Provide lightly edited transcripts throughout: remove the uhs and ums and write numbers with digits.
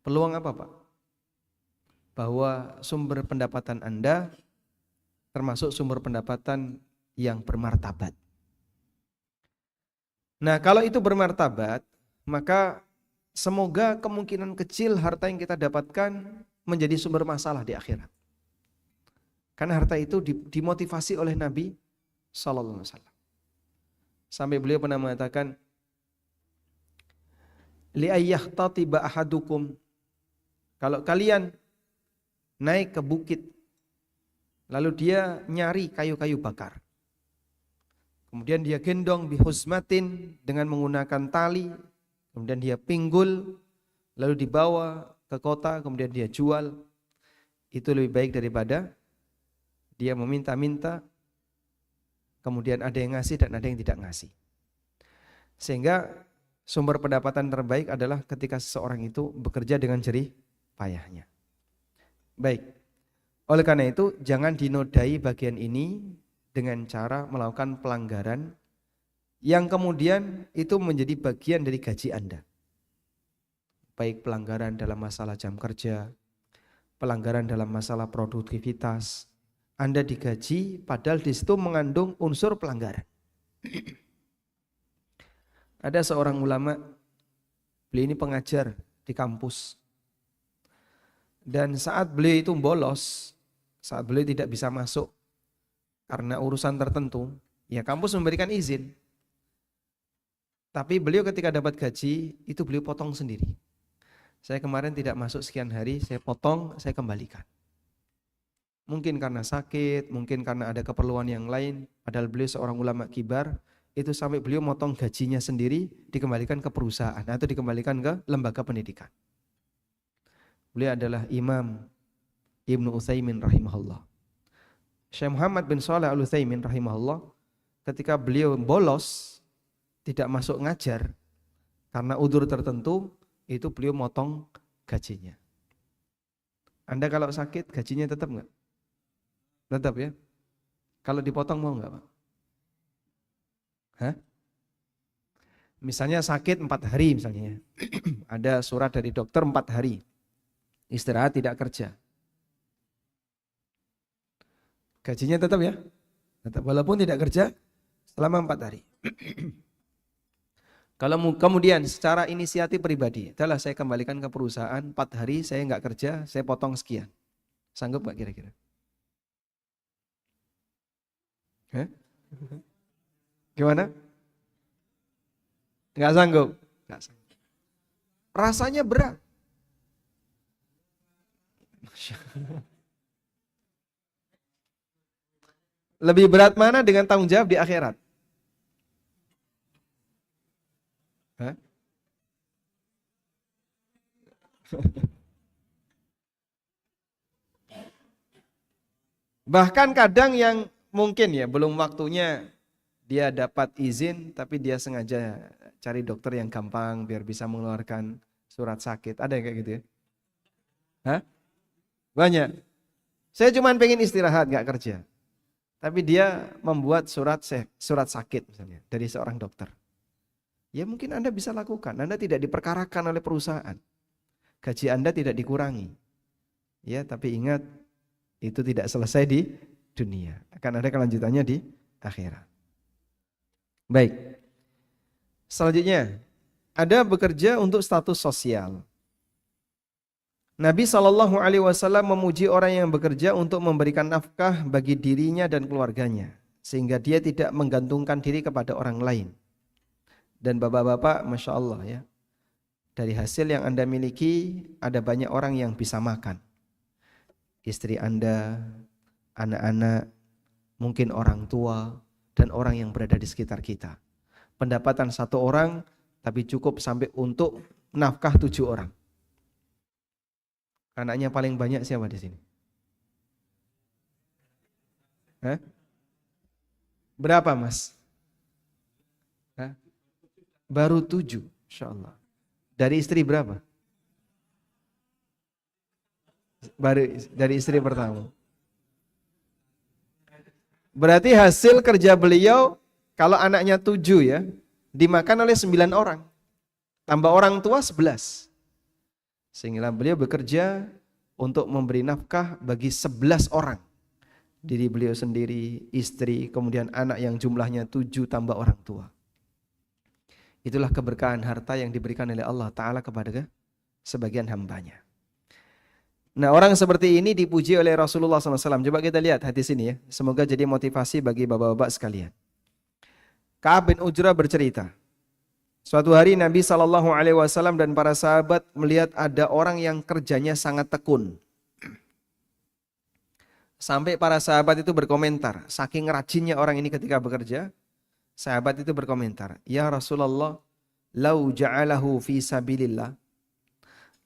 Peluang apa, Pak? Bahwa sumber pendapatan Anda termasuk sumber pendapatan yang bermartabat. Nah, kalau itu bermartabat, maka semoga kemungkinan kecil harta yang kita dapatkan menjadi sumber masalah di akhirat. Karena harta itu dimotivasi oleh Nabi Sallallahu Alaihi Wasallam. Sampai beliau pernah mengatakan, li'ayyahtatiba ahadukum, kalau kalian naik ke bukit, lalu dia nyari kayu-kayu bakar. Kemudian dia gendong bihusmatin dengan menggunakan tali, kemudian dia pinggul, lalu dibawa ke kota, kemudian dia jual. Itu lebih baik daripada dia meminta-minta, kemudian ada yang ngasih dan ada yang tidak ngasih. Sehingga sumber pendapatan terbaik adalah ketika seseorang itu bekerja dengan jerih payahnya. Baik, oleh karena itu jangan dinodai bagian ini dengan cara melakukan pelanggaran yang kemudian itu menjadi bagian dari gaji Anda. Baik pelanggaran dalam masalah jam kerja, pelanggaran dalam masalah produktivitas. Anda digaji padahal di situ mengandung unsur pelanggaran. Ada seorang ulama, beliau ini pengajar di kampus. Dan saat beliau itu bolos, saat beliau tidak bisa masuk karena urusan tertentu, ya kampus memberikan izin. Tapi beliau ketika dapat gaji, itu beliau potong sendiri. Saya kemarin tidak masuk sekian hari, saya potong, saya kembalikan. Mungkin karena sakit, mungkin karena ada keperluan yang lain, padahal beliau seorang ulama kibar, itu sampai beliau motong gajinya sendiri, dikembalikan ke perusahaan, atau dikembalikan ke lembaga pendidikan. Beliau adalah Imam Ibnu Utsaimin rahimahullah. Syekh Muhammad bin Shalih Al-Utsaimin rahimahullah, ketika beliau bolos, tidak masuk ngajar, karena udzur tertentu, itu beliau motong gajinya. Anda kalau sakit, gajinya tetap enggak? Tetap ya? Kalau dipotong mau enggak, Pak? Hah? Misalnya sakit 4 hari misalnya. Ada surat dari dokter 4 hari. Istirahat tidak kerja. Gajinya tetap ya? Tetap, walaupun tidak kerja selama 4 hari. Kalau kemudian secara inisiatif pribadi, adalah saya kembalikan ke perusahaan, 4 hari saya enggak kerja, saya potong sekian. Sanggup enggak kira-kira? Hah? Gimana? Enggak sanggup? Enggak sanggup. Rasanya berat. Lebih berat mana dengan tanggung jawab di akhirat? Hah? Bahkan kadang yang mungkin ya belum waktunya dia dapat izin, tapi dia sengaja cari dokter yang gampang biar bisa mengeluarkan surat sakit. Ada yang kayak gitu ya? Hah? Banyak. Saya cuma pengen istirahat, gak kerja. Tapi dia membuat surat sakit misalnya dari seorang dokter. Ya mungkin Anda bisa lakukan. Anda tidak diperkarakan oleh perusahaan. Gaji Anda tidak dikurangi. Ya, tapi ingat itu tidak selesai di dunia. Akan ada kelanjutannya di akhirat. Baik. Selanjutnya, ada bekerja untuk status sosial. Nabi SAW memuji orang yang bekerja untuk memberikan nafkah bagi dirinya dan keluarganya, sehingga dia tidak menggantungkan diri kepada orang lain. Dan bapak-bapak, Masya Allah ya, dari hasil yang Anda miliki, ada banyak orang yang bisa makan. Istri Anda, anak-anak, mungkin orang tua, dan orang yang berada di sekitar kita. Pendapatan 1 orang, tapi cukup sampai untuk nafkah 7 orang. Anaknya paling banyak siapa di sini? Hah? Berapa Mas? Hah? Baru 7, Insya Allah. Dari istri berapa? Baru dari istri pertama. Berarti hasil kerja beliau, kalau anaknya 7 ya, dimakan oleh 9 orang. Tambah orang tua 11. Sehingga beliau bekerja untuk memberi nafkah bagi 11 orang. Diri beliau sendiri, istri, kemudian anak yang jumlahnya 7 tambah orang tua. Itulah keberkahan harta yang diberikan oleh Allah Ta'ala kepada sebagian hambanya. Nah, orang seperti ini dipuji oleh Rasulullah SAW. Coba kita lihat hadis ini ya. Semoga jadi motivasi bagi bapak-bapak sekalian. Ka'ab bin Ujrah bercerita, suatu hari Nabi SAW dan para sahabat melihat ada orang yang kerjanya sangat tekun. Sampai para sahabat itu berkomentar, saking rajinnya orang ini ketika bekerja, sahabat itu berkomentar, "Ya Rasulullah, lau ja'alahu fi sabilillah."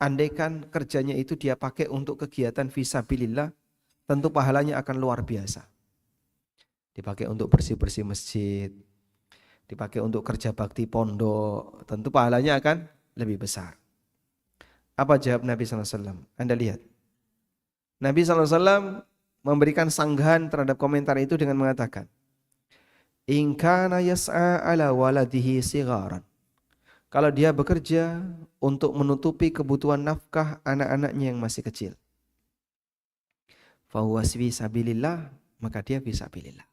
Andaikan kerjanya itu dia pakai untuk kegiatan fisabilillah, tentu pahalanya akan luar biasa. Dipakai untuk bersih-bersih masjid, dipakai untuk kerja bakti pondok, tentu pahalanya akan lebih besar. Apa jawab Nabi SAW? Anda lihat. Nabi SAW memberikan sanggahan terhadap komentar itu dengan mengatakan, "In kana yas'a ala waladihi sigharan." Kalau dia bekerja untuk menutupi kebutuhan nafkah anak-anaknya yang masih kecil, fahuwa fi sabilillah, maka dia fi sabilillah.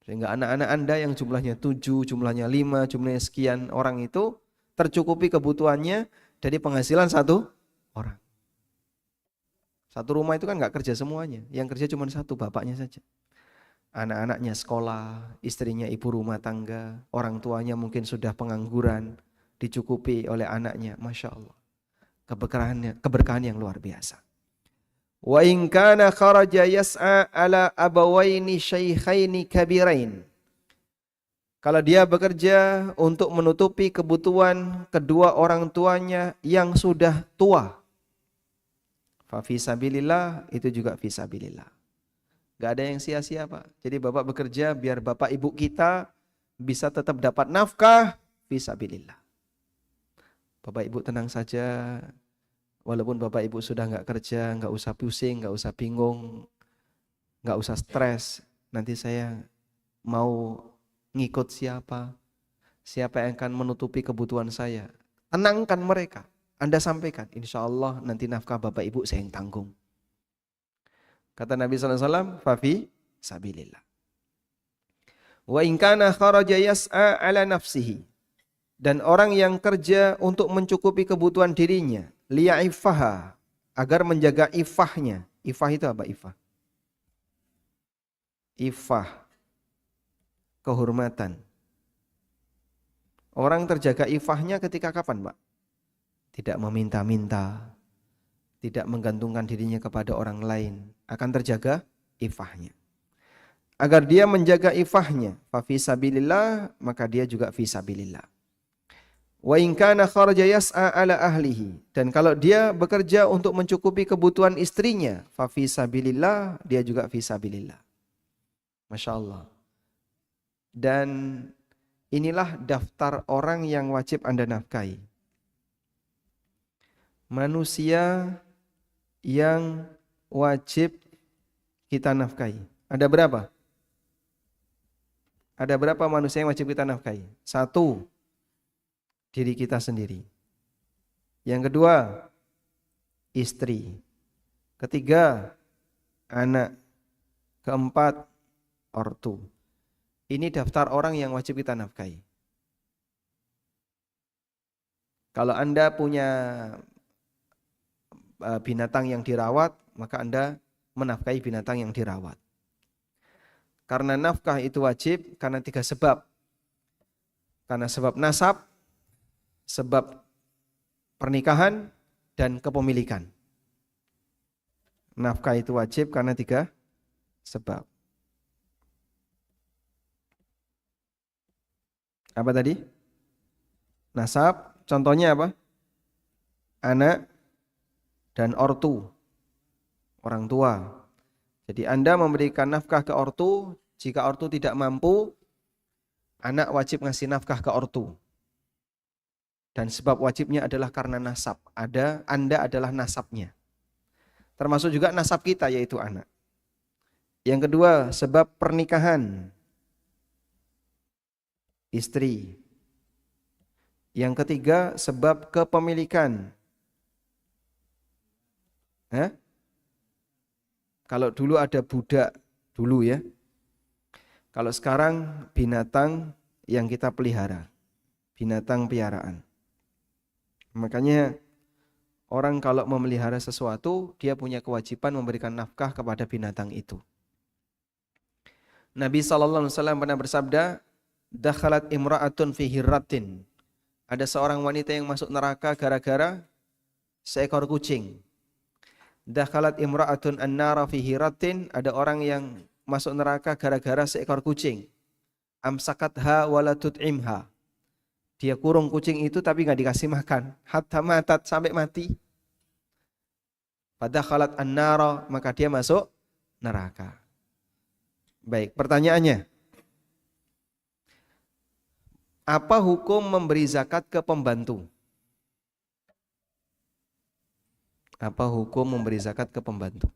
Sehingga anak-anak Anda yang jumlahnya 7, jumlahnya 5, jumlahnya sekian orang itu tercukupi kebutuhannya dari penghasilan satu orang. Satu rumah itu kan gak kerja semuanya, yang kerja cuma satu, bapaknya saja. Anak-anaknya sekolah, istrinya ibu rumah tangga, orang tuanya mungkin sudah pengangguran, dicukupi oleh anaknya. Masya Allah, keberkahan yang luar biasa. Wa in kana kharaja yas'a ala abawaini syaikhaini kabirain. Kalau dia bekerja untuk menutupi kebutuhan kedua orang tuanya yang sudah tua, fa fi sabilillah, itu juga fi sabilillah. Gak ada yang sia-sia Pak. Jadi Bapak bekerja biar Bapak Ibu kita bisa tetap dapat nafkah fisabilillah. Bapak Ibu tenang saja. Walaupun Bapak Ibu sudah gak kerja, gak usah pusing, gak usah bingung, gak usah stres. Nanti saya mau ngikut siapa yang akan menutupi kebutuhan saya. Tenangkan mereka. Anda sampaikan, insya Allah nanti nafkah Bapak Ibu saya yang tanggung. Kata Nabi SAW, fafi sabilillah. Wa in kana kharaja yas'a ala nafsihi. Dan orang yang kerja untuk mencukupi kebutuhan dirinya, liya'iffaha, agar menjaga ifahnya. Ifah itu apa ifah? Ifah, kehormatan. Orang terjaga ifahnya ketika kapan, Pak? Tidak meminta-minta, tidak menggantungkan dirinya kepada orang lain, akan terjaga ifahnya. Agar dia menjaga ifahnya, fa fi sabilillah, maka dia juga fi sabilillah. Wa in kana kharaja yas'a ala ahlihi, dan kalau dia bekerja untuk mencukupi kebutuhan istrinya, fa fi sabilillah, dia juga fi sabilillah. Masya Allah. Dan inilah daftar orang yang wajib Anda nafkahi. Manusia yang wajib kita nafkahi. Ada berapa? Ada berapa manusia yang wajib kita nafkahi? 1, diri kita sendiri. Yang kedua, istri. Ketiga, anak. Keempat, ortu. Ini daftar orang yang wajib kita nafkahi. Kalau Anda punya binatang yang dirawat, maka Anda menafkahi binatang yang dirawat. Karena nafkah itu wajib karena 3 sebab. Karena sebab nasab, sebab pernikahan, dan kepemilikan. Nafkah itu wajib karena 3 sebab. Apa tadi? Nasab, contohnya apa? Anak dan ortu, orang tua. Jadi Anda memberikan nafkah ke ortu, jika ortu tidak mampu, anak wajib ngasih nafkah ke ortu. Dan sebab wajibnya adalah karena nasab. Anda adalah nasabnya. Termasuk juga nasab kita, yaitu anak. Yang kedua, sebab pernikahan, istri. Yang ketiga, sebab kepemilikan, Hah? Kalau dulu ada budak dulu ya. Kalau sekarang binatang yang kita pelihara, binatang piaraan. Makanya orang kalau memelihara sesuatu, dia punya kewajiban memberikan nafkah kepada binatang itu. Nabi SAW pernah bersabda, dakhalat imra'atun fi hirratin. Ada seorang wanita yang masuk neraka gara-gara seekor kucing. Dakhalat imra'atun an-nara fi hirratin. Ada orang yang masuk neraka gara-gara seekor kucing. Amsakatha wala tut'imha. Dia kurung kucing itu tapi nggak dikasih makan. Hatta matat, sampai mati. Fadakhalat an-nara, maka dia masuk neraka. Baik, pertanyaannya. Apa hukum memberi zakat ke pembantu? Apa hukum memberi zakat ke pembantu?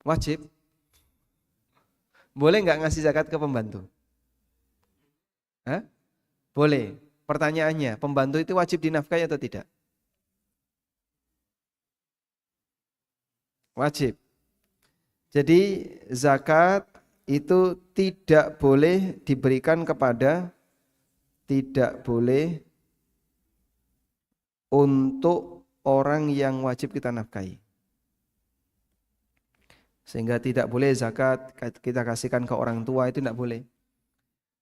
Wajib. Boleh nggak ngasih zakat ke pembantu? Boleh. Pertanyaannya, pembantu itu wajib dinafkahi atau tidak? Wajib. Jadi zakat itu tidak boleh diberikan kepada, tidak boleh untuk orang yang wajib kita nafkahi. Sehingga tidak boleh zakat kita kasihkan ke orang tua, itu tidak boleh.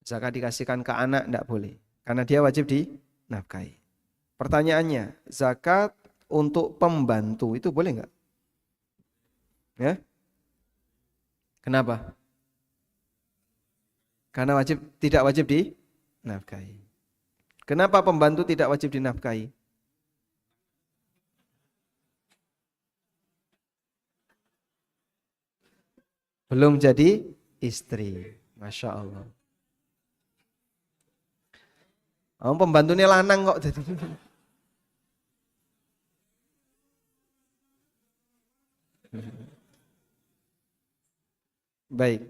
Zakat dikasihkan ke anak tidak boleh. Karena dia wajib dinafkahi. Pertanyaannya, zakat untuk pembantu itu boleh nggak? Ya? Kenapa? Karena tidak wajib dinafkahi. Kenapa pembantu tidak wajib dinafkahi? Belum jadi istri. Masya Allah. Pembantunya lanang kok. Baik.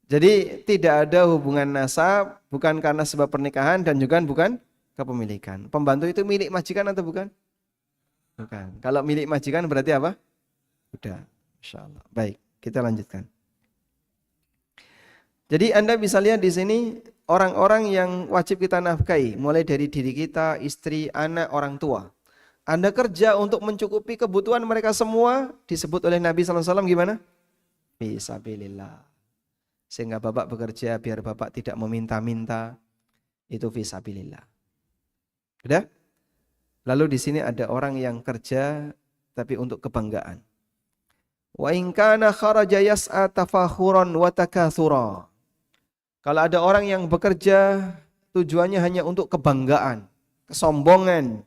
Jadi tidak ada hubungan nasab, bukan karena sebab pernikahan dan juga bukan kepemilikan. Pembantu itu milik majikan atau bukan? Bukan. Kalau milik majikan berarti apa? Udah. Masya Allah. Baik, kita lanjutkan. Jadi Anda bisa lihat di sini orang-orang yang wajib kita nafkahi, mulai dari diri kita, istri, anak, orang tua. Anda kerja untuk mencukupi kebutuhan mereka semua, disebut oleh Nabi SAW gimana? Fisabilillah. Sehingga Bapak bekerja biar Bapak tidak meminta-minta, itu fisabilillah. Sudah? Lalu di sini ada orang yang kerja tapi untuk kebanggaan. Wa in kana kharaja yas'a tafakhuran wa takatsura. Kalau ada orang yang bekerja tujuannya hanya untuk kebanggaan, kesombongan,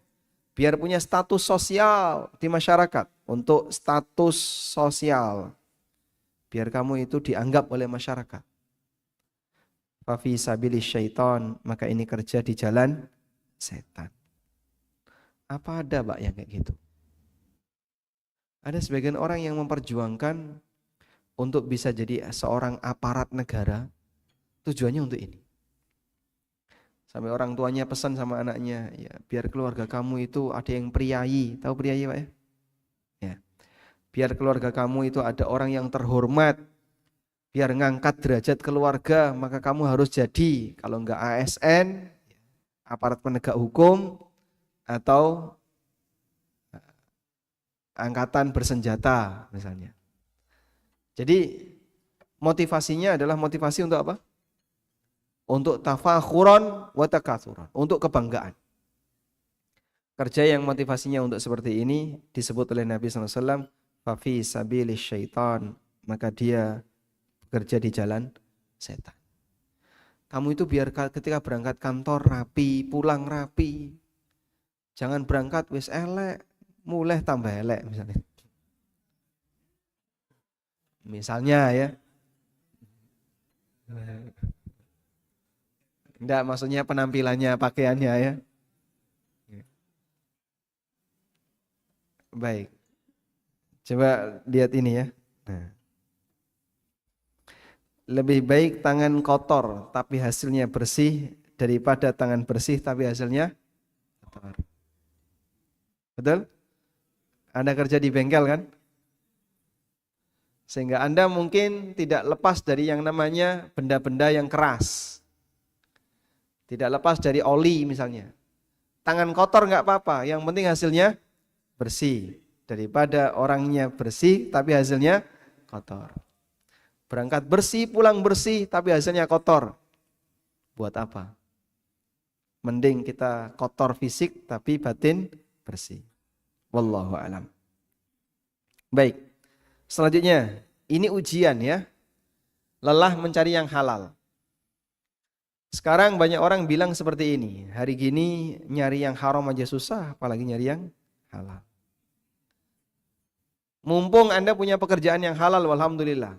biar punya status sosial di masyarakat, untuk status sosial. Biar kamu itu dianggap oleh masyarakat. Fa fi sabilis syaitan, maka ini kerja di jalan setan. Apa ada Pak yang kayak gitu? Ada sebagian orang yang memperjuangkan untuk bisa jadi seorang aparat negara, tujuannya untuk ini. Sampai orang tuanya pesan sama anaknya, ya biar keluarga kamu itu ada yang priayi. Tahu priayi Pak ya? Ya. Biar keluarga kamu itu ada orang yang terhormat. Biar ngangkat derajat keluarga, maka kamu harus jadi, kalau enggak ASN, aparat penegak hukum, atau angkatan bersenjata misalnya. Jadi motivasinya adalah motivasi untuk apa? Untuk tafakhuran wa takatsuran, untuk kebanggaan. Kerja yang motivasinya untuk seperti ini disebut oleh Nabi SAW, fa fi sabilis syaitan, maka dia bekerja di jalan setan. Kamu itu biar ketika berangkat kantor rapi, pulang rapi. Jangan berangkat wis elek, mulai tambah elek misalnya. Misalnya ya. Enggak, maksudnya penampilannya, pakaiannya ya. Baik. Coba lihat ini ya. Nah. Lebih baik tangan kotor tapi hasilnya bersih daripada tangan bersih tapi hasilnya kotor. Betul? Anda kerja di bengkel kan? Sehingga Anda mungkin tidak lepas dari yang namanya benda-benda yang keras. Tidak lepas dari oli misalnya. Tangan kotor nggak apa-apa, yang penting hasilnya bersih. Daripada orangnya bersih tapi hasilnya kotor. Berangkat bersih, pulang bersih tapi hasilnya kotor. Buat apa? Mending kita kotor fisik tapi batin bersih. Wallahu a'lam. Baik. Selanjutnya, ini ujian ya. Lelah mencari yang halal. Sekarang banyak orang bilang seperti ini. Hari gini nyari yang haram aja susah, apalagi nyari yang halal. Mumpung Anda punya pekerjaan yang halal, alhamdulillah.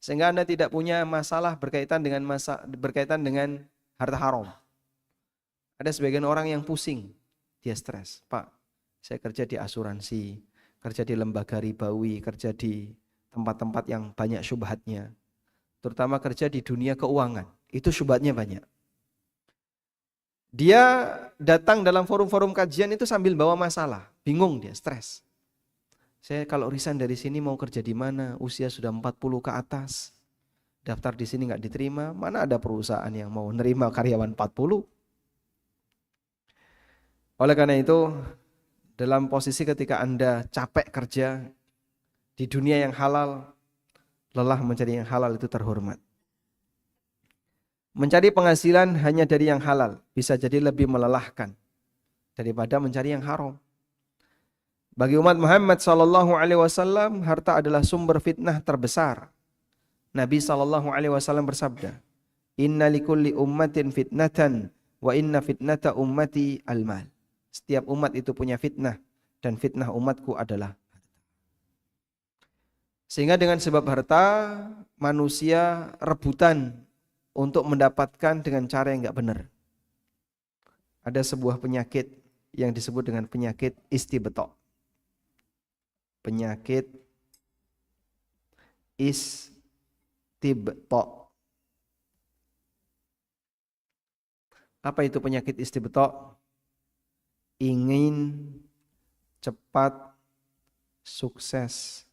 Sehingga Anda tidak punya masalah berkaitan dengan harta haram. Ada sebagian orang yang pusing, dia stres. Pak, saya kerja di asuransi, kerja di lembaga ribawi, kerja di tempat-tempat yang banyak syubhatnya. Terutama kerja di dunia keuangan, itu syubhatnya banyak. Dia datang dalam forum-forum kajian itu sambil bawa masalah, bingung dia, stres. Saya kalau resign dari sini mau kerja di mana? Usia sudah 40 ke atas. Daftar di sini nggak diterima, mana ada perusahaan yang mau nerima karyawan 40? Oleh karena itu, dalam posisi ketika Anda capek kerja di dunia yang halal, lelah mencari yang halal itu terhormat. Mencari penghasilan hanya dari yang halal bisa jadi lebih melelahkan daripada mencari yang haram. Bagi umat Muhammad SAW, harta adalah sumber fitnah terbesar. Nabi SAW bersabda, Inna likulli ummatin fitnatan, wa inna fitnata ummati al-mal. Setiap umat itu punya fitnah, dan fitnah umatku adalah harta. Sehingga dengan sebab harta, manusia rebutan untuk mendapatkan dengan cara yang enggak benar. Ada sebuah penyakit yang disebut dengan penyakit istibto. Penyakit istibto. Apa itu penyakit istibto? Ingin cepat sukses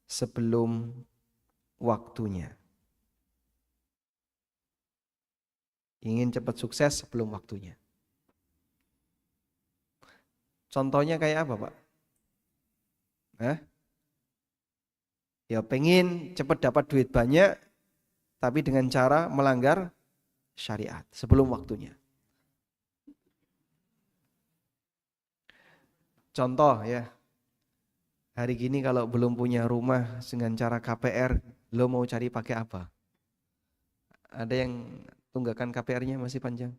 sebelum waktunya. Ingin cepat sukses sebelum waktunya. Contohnya kayak apa, Pak? Ya pengen cepat dapat duit banyak, tapi dengan cara melanggar syariat sebelum waktunya. Contoh ya, hari gini kalau belum punya rumah dengan cara KPR, lo mau cari pakai apa? Ada yang tunggakan KPR-nya masih panjang?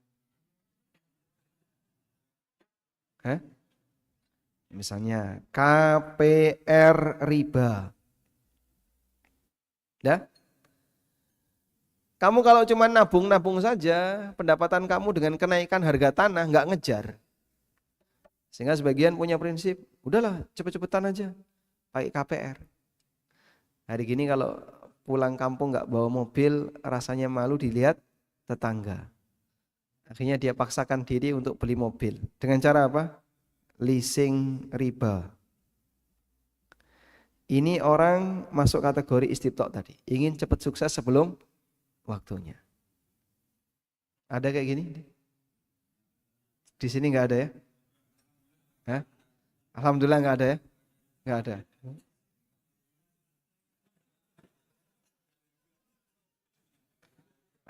Misalnya KPR riba. Ya? Kamu kalau cuma nabung-nabung saja, pendapatan kamu dengan kenaikan harga tanah nggak ngejar. Sehingga sebagian punya prinsip, udahlah cepet-cepetan aja pakai KPR. Hari gini kalau pulang kampung nggak bawa mobil, rasanya malu dilihat tetangga. Akhirnya dia paksakan diri untuk beli mobil. Dengan cara apa? Leasing riba. Ini orang masuk kategori istibto tadi. Ingin cepat sukses sebelum waktunya. Ada kayak gini? Di sini nggak ada ya? Alhamdulillah nggak ada ya? Nggak ada.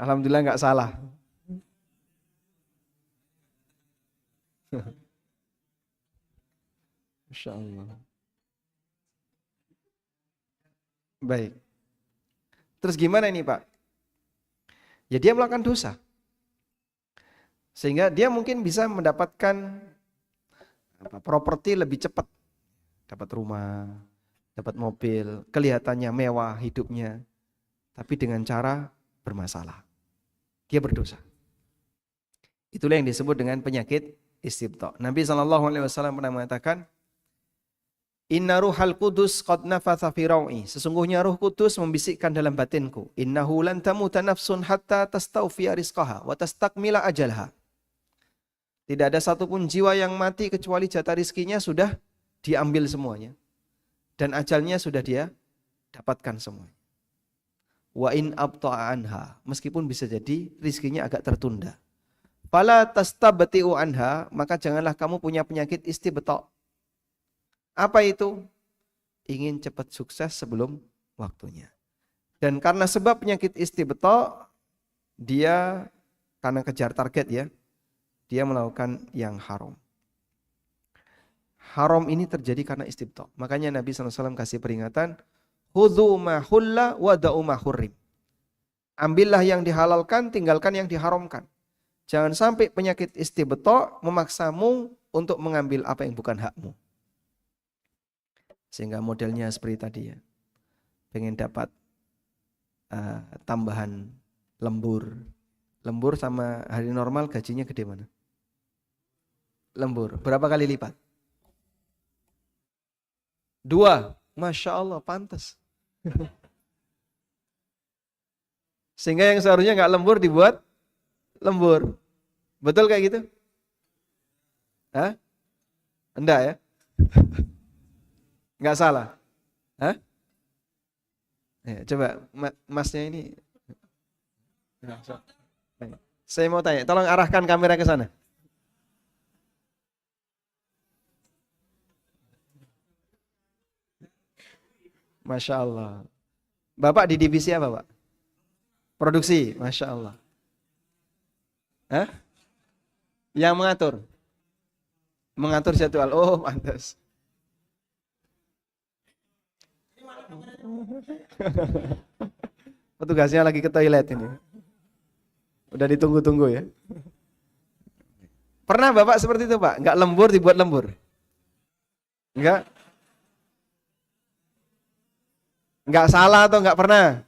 Alhamdulillah nggak salah. Masya Allah. Baik. Terus gimana ini Pak? Ya dia melakukan dosa. Sehingga dia mungkin bisa mendapatkan properti lebih cepat. Dapat rumah, dapat mobil, kelihatannya mewah hidupnya. Tapi dengan cara bermasalah. Dia berdosa. Itulah yang disebut dengan penyakit istibto. Nabi SAW pernah mengatakan, Inna ruhal kudus qad nafatha fi raw'i. Sesungguhnya Ruh Kudus membisikkan dalam batinku. Innahu lan tamuta nafsun hatta tastawfiya rizqaha wa tastakmila ajalha. Tidak ada satupun jiwa yang mati kecuali jatah rizkinya sudah diambil semuanya. Dan ajalnya sudah dia dapatkan semuanya. Wa in abta'a anha, meskipun bisa jadi rizkinya agak tertunda. Fala tastabti'u anha, maka janganlah kamu punya penyakit istibta'. Apa itu? Ingin cepat sukses sebelum waktunya. Dan karena sebab penyakit istibta', dia karena kejar target ya, dia melakukan yang haram. Haram ini terjadi karena istibta'. Makanya Nabi SAW kasih peringatan, khudhu ma hulla wa da'u ma hurrim. Ambillah yang dihalalkan, tinggalkan yang diharamkan. Jangan sampai penyakit istibta' memaksamu untuk mengambil apa yang bukan hakmu. Sehingga modelnya seperti tadi ya. Pengen dapat tambahan lembur. Lembur sama hari normal gajinya gede mana? Lembur. Berapa kali lipat? 2. Masya Allah, pantas. Sehingga yang seharusnya nggak lembur dibuat lembur. Betul kayak gitu? Hah? Enggak ya? Nggak salah? Hah? Ya, coba masnya ini. Saya mau tanya, tolong arahkan kamera ke sana. Masya Allah. Bapak di divisi apa, Pak? Produksi, Masya Allah. Hah? Yang mengatur? Mengatur jadwal. Oh, pantas. Petugasnya lagi ke toilet ini. Udah ditunggu-tunggu ya. Pernah Bapak seperti itu, Pak? Enggak lembur dibuat lembur? Enggak? Enggak salah atau enggak pernah?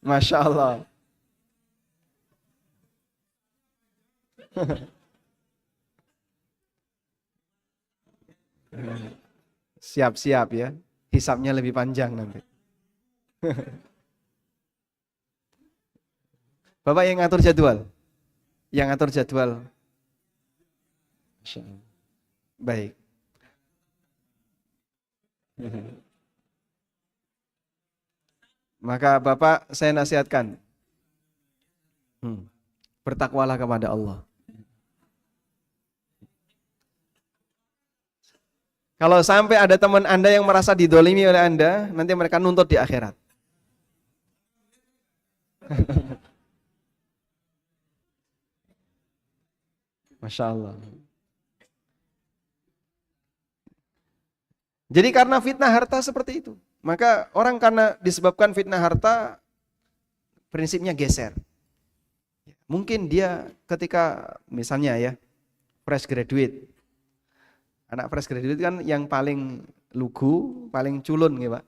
Masya Allah. Siap-siap ya. Hisapnya lebih panjang nanti. Bapak yang ngatur jadwal? Yang ngatur jadwal? Masya Allah. Baik. Maka Bapak saya nasihatkan, bertakwalah kepada Allah. Kalau sampai ada teman Anda yang merasa didolimi oleh Anda, nanti mereka nuntut di akhirat. Masya Allah. Jadi karena fitnah harta seperti itu. Maka orang karena disebabkan fitnah harta, prinsipnya geser. Mungkin dia ketika misalnya ya, fresh graduate. Anak fresh graduate kan yang paling lugu, paling culun gitu Pak.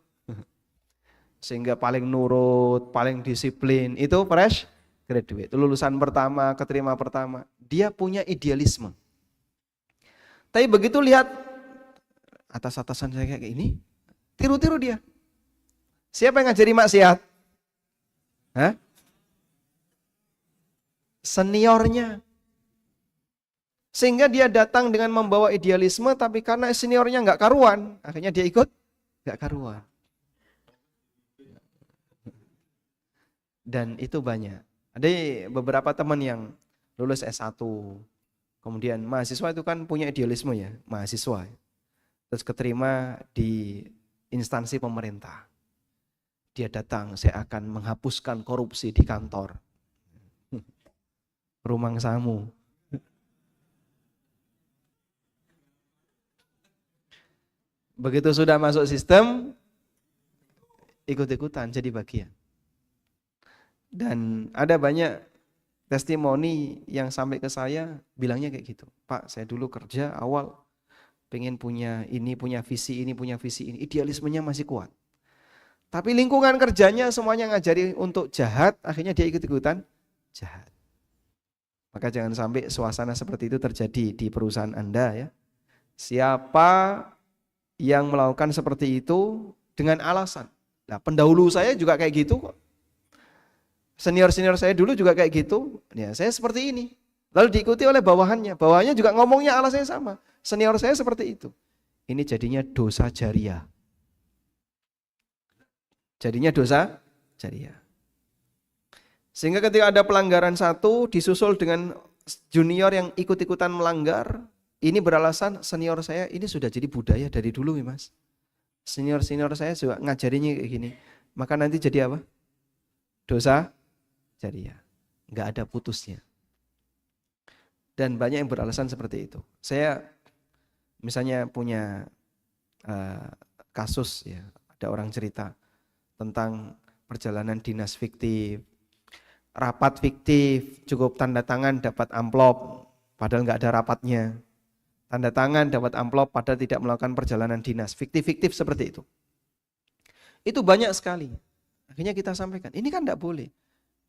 Sehingga paling nurut, paling disiplin, itu fresh graduate. Lulusan pertama, keterima pertama. Dia punya idealisme. Tapi begitu lihat atas-atasan saya kayak ini, tiru-tiru dia. Siapa yang ngajari maksiat? Hah? Seniornya. Sehingga dia datang dengan membawa idealisme, tapi karena seniornya nggak karuan, akhirnya dia ikut nggak karuan. Dan itu banyak. Ada beberapa teman yang lulus S1, kemudian mahasiswa itu kan punya idealisme ya, mahasiswa. Terus keterima di instansi pemerintah. Dia datang, saya akan menghapuskan korupsi di kantor. Rumangsamu. Begitu sudah masuk sistem, ikut-ikutan jadi bagian. Dan ada banyak testimoni yang sampai ke saya bilangnya kayak gitu. Pak, saya dulu kerja awal pengen punya ini, punya visi ini, punya visi ini. Idealismenya masih kuat. Tapi lingkungan kerjanya semuanya ngajari untuk jahat, akhirnya dia ikut-ikutan jahat. Maka jangan sampai suasana seperti itu terjadi di perusahaan Anda ya. Siapa yang melakukan seperti itu dengan alasan. Nah, pendahulu saya juga kayak gitu kok. Senior-senior saya dulu juga kayak gitu. Ya, saya seperti ini. Lalu diikuti oleh bawahannya. Bawahannya juga ngomongnya alasannya sama. Senior saya seperti itu. Ini jadinya dosa jariah. Jadinya dosa jariah. Sehingga ketika ada pelanggaran satu disusul dengan junior yang ikut-ikutan melanggar, ini beralasan senior saya ini sudah jadi budaya dari dulu ya mas. Senior-senior saya juga ngajarinya kayak gini. Maka nanti jadi apa? Dosa jariah. Nggak ada putusnya. Dan banyak yang beralasan seperti itu. Saya misalnya punya kasus ya, ada orang cerita tentang perjalanan dinas fiktif, rapat fiktif, cukup tanda tangan dapat amplop, padahal nggak ada rapatnya. Tanda tangan dapat amplop padahal tidak melakukan perjalanan dinas. Fiktif-fiktif seperti itu. Itu banyak sekali. Akhirnya kita sampaikan, ini kan enggak boleh.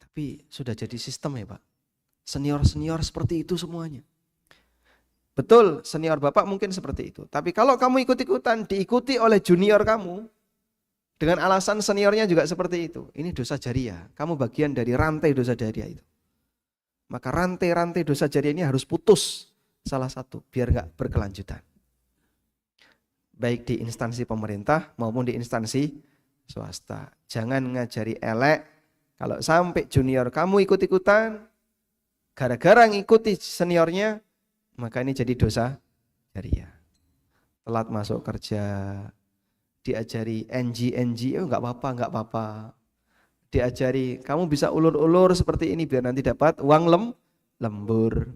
Tapi sudah jadi sistem ya Pak. Senior-senior seperti itu semuanya. Betul, senior Bapak mungkin seperti itu. Tapi kalau kamu ikut-ikutan, diikuti oleh junior kamu, dengan alasan seniornya juga seperti itu. Ini dosa jariah. Kamu bagian dari rantai dosa jariah itu. Maka rantai-rantai dosa jariah ini harus putus salah satu, biar enggak berkelanjutan. Baik di instansi pemerintah maupun di instansi swasta. Jangan ngajari elek. Kalau sampai junior kamu ikut-ikutan, gara-gara ngikuti seniornya, maka ini jadi dosa jariah. Telat masuk kerja, diajari NG, enggak apa-apa. Diajari, kamu bisa ulur-ulur seperti ini biar nanti dapat uang lembur.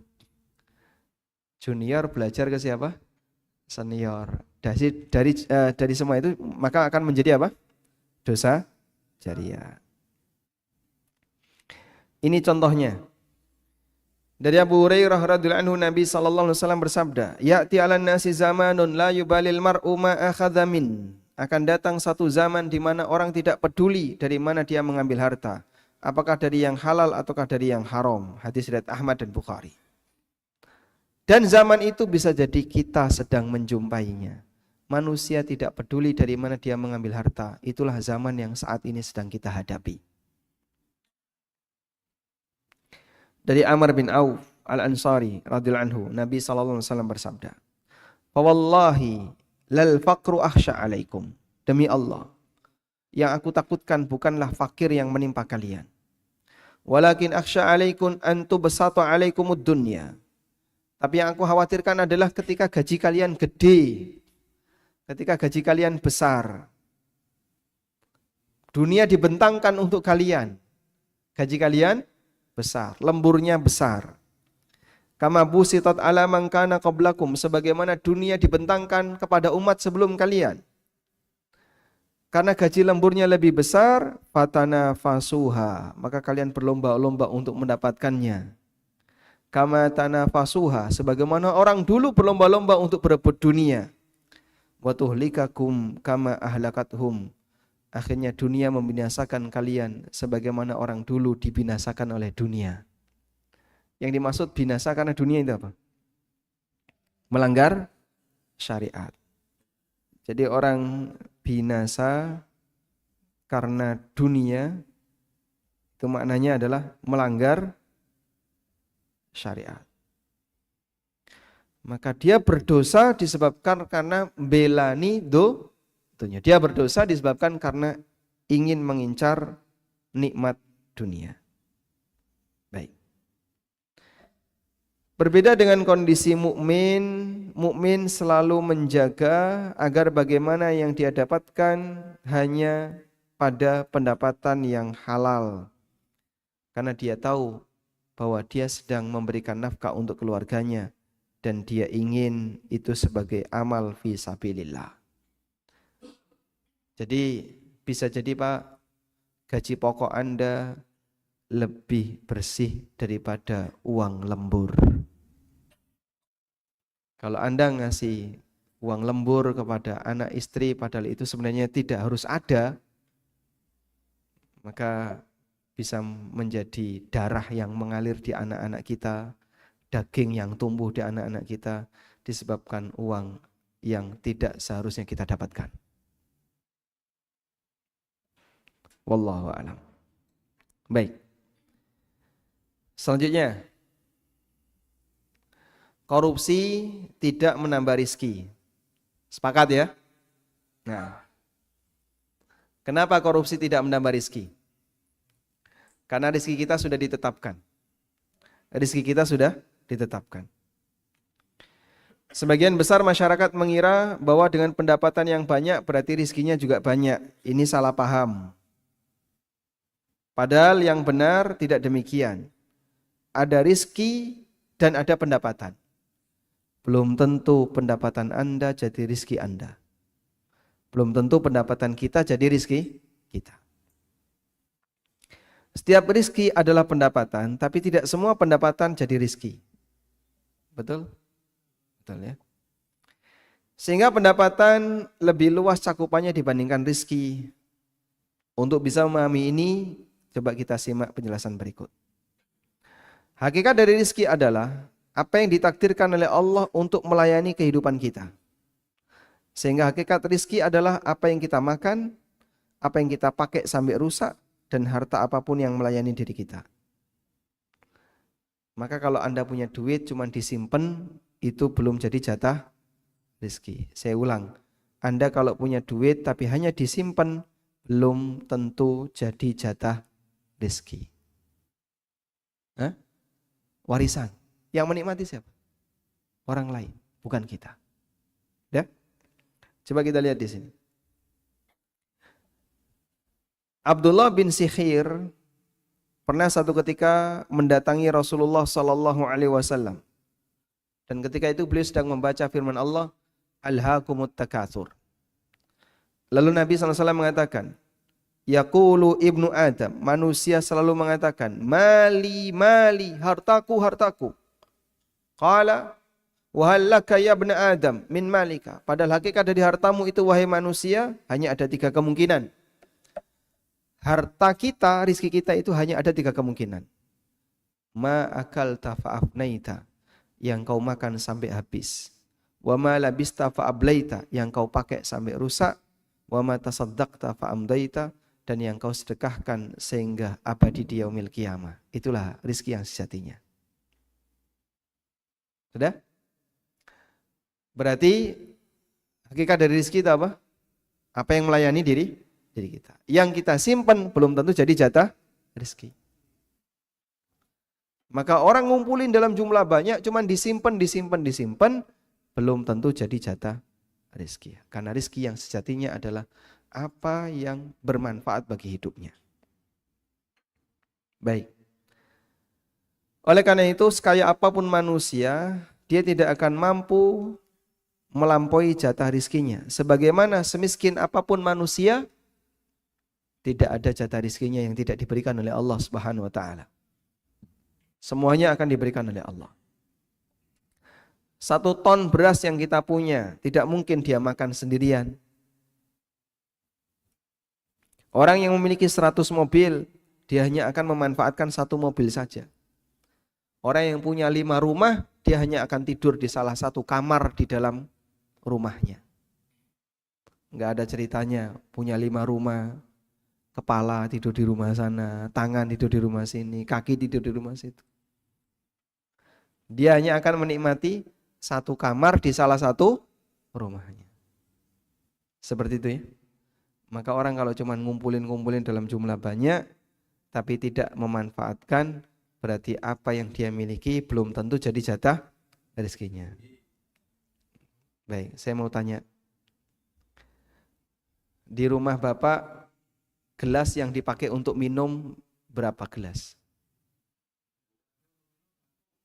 Junior belajar ke siapa? Senior. Dari semua itu maka akan menjadi apa? Dosa jariah. Ini contohnya. Dari Abu Hurairah radhiyallahu anhu Nabi sallallahu alaihi wasallam bersabda, "Ya'ti 'alan nasi zamanun la yubalil mar'u ma akhadha min." Akan datang satu zaman di mana orang tidak peduli dari mana dia mengambil harta, apakah dari yang halal ataukah dari yang haram. Hadis riwayat Ahmad dan Bukhari. Dan zaman itu bisa jadi kita sedang menjumpainya. Manusia tidak peduli dari mana dia mengambil harta. Itulah zaman yang saat ini sedang kita hadapi. Dari Amr bin Auf Al-Ansari radhiyallahu anhu, Nabi sallallahu alaihi wasallam bersabda, "Fa wallahi lal faqru akhsha 'alaikum." Demi Allah, yang aku takutkan bukanlah fakir yang menimpa kalian. Walakin akhsha 'alaikum an tubsata 'alaikumud dunya. Tapi yang aku khawatirkan adalah ketika gaji kalian gede, ketika gaji kalian besar, dunia dibentangkan untuk kalian, gaji kalian besar, lemburnya besar. Kama busitat ala man kana qablakum, sebagaimana dunia dibentangkan kepada umat sebelum kalian. Karena gaji lemburnya lebih besar, fatana fasuha, maka kalian berlomba-lomba untuk mendapatkannya. Kama tanafasuha, sebagaimana orang dulu berlomba-lomba untuk berebut dunia. Wa tuhlikakum kama ahlakathum, akhirnya dunia membinasakan kalian sebagaimana orang dulu dibinasakan oleh dunia. Yang dimaksud binasa karena dunia itu apa? Melanggar syariat. Jadi orang binasa karena dunia itu maknanya adalah melanggar syariat. Maka dia berdosa disebabkan karena belani dunia. Dia berdosa disebabkan karena ingin mengincar nikmat dunia. Baik. Berbeda dengan kondisi mukmin, mukmin selalu menjaga agar bagaimana yang dia dapatkan hanya pada pendapatan yang halal. Karena dia tahu bahwa dia sedang memberikan nafkah untuk keluarganya dan dia ingin itu sebagai amal fi sabilillah. Jadi bisa jadi Pak, gaji pokok Anda lebih bersih daripada uang lembur. Kalau Anda ngasih uang lembur kepada anak istri padahal itu sebenarnya tidak harus ada, maka bisa menjadi darah yang mengalir di anak-anak kita, daging yang tumbuh di anak-anak kita disebabkan uang yang tidak seharusnya kita dapatkan. Wallahu a'lam. Baik. Selanjutnya, korupsi tidak menambah rizki. Sepakat ya? Nah, kenapa korupsi tidak menambah rizki? Karena rizki kita sudah ditetapkan. Rizki kita sudah ditetapkan. Sebagian besar masyarakat mengira bahwa dengan pendapatan yang banyak berarti rizkinya juga banyak. Ini salah paham. Padahal yang benar tidak demikian. Ada rizki dan ada pendapatan. Belum tentu pendapatan Anda jadi rizki Anda. Belum tentu pendapatan kita jadi rizki kita. Setiap rizki adalah pendapatan, tapi tidak semua pendapatan jadi rizki. Betul? Betul ya. Sehingga pendapatan lebih luas cakupannya dibandingkan rizki. Untuk bisa memahami ini, coba kita simak penjelasan berikut. Hakikat dari rizki adalah apa yang ditakdirkan oleh Allah untuk melayani kehidupan kita. Sehingga hakikat rizki adalah apa yang kita makan, apa yang kita pakai sampai rusak, dan harta apapun yang melayani diri kita. Maka kalau Anda punya duit cuma disimpan, itu belum jadi jatah rizki. Saya ulang, Anda kalau punya duit tapi hanya disimpan, belum tentu jadi jatah rizki. Hah? Warisan. Yang menikmati siapa? Orang lain, bukan kita. Ya? Coba kita lihat di sini. Abdullah bin Sikhir pernah satu ketika mendatangi Rasulullah sallallahu alaihi wasallam. Dan ketika itu beliau sedang membaca firman Allah, Alhaakumut takatsur. Lalu Nabi SAW mengatakan, Yaqulu ibnu Adam, manusia selalu mengatakan, Mali, mali, hartaku, hartaku. Qala, wahallaka ya ibnu Adam, min malika. Padahal hakikat dari hartamu itu, wahai manusia, hanya ada 3 kemungkinan. Harta kita, rizki kita itu hanya ada 3 kemungkinan. Ma akalta fa'afnaita, yang kau makan sampai habis. Wa ma labista fa'ablaita, yang kau pakai sampai rusak. Wa ma tasaddaqta fa'amdaita, dan yang kau sedekahkan sehingga abadi di yaumil qiyamah. Itulah rizki yang sejatinya. Sudah? Berarti hakikat dari rizki itu apa? Apa yang melayani diri kita. Yang kita simpan belum tentu jadi jatah rizki. Maka orang ngumpulin dalam jumlah banyak, cuman disimpan, belum tentu jadi jatah rizki. Karena rizki yang sejatinya adalah apa yang bermanfaat bagi hidupnya. Baik. Oleh karena itu, sekaya apapun manusia, dia tidak akan mampu melampaui jatah rizkinya. Sebagaimana semiskin apapun manusia, tidak ada jatah rizkinya yang tidak diberikan oleh Allah Subhanahu wa taala. Semuanya akan diberikan oleh Allah. 1 ton beras yang kita punya, tidak mungkin dia makan sendirian. Orang yang memiliki 100 mobil, dia hanya akan memanfaatkan 1 mobil saja. Orang yang punya 5 rumah, dia hanya akan tidur di salah satu kamar di dalam rumahnya. Enggak ada ceritanya, punya 5 rumah, kepala tidur di rumah sana, tangan tidur di rumah sini, kaki tidur di rumah situ. Dia hanya akan menikmati 1 kamar di salah satu rumahnya. Seperti itu ya. Maka orang kalau cuma ngumpulin dalam jumlah banyak, tapi tidak memanfaatkan, berarti apa yang dia miliki belum tentu jadi jatah rezekinya. Baik, saya mau tanya. Di rumah Bapak, gelas yang dipakai untuk minum berapa gelas?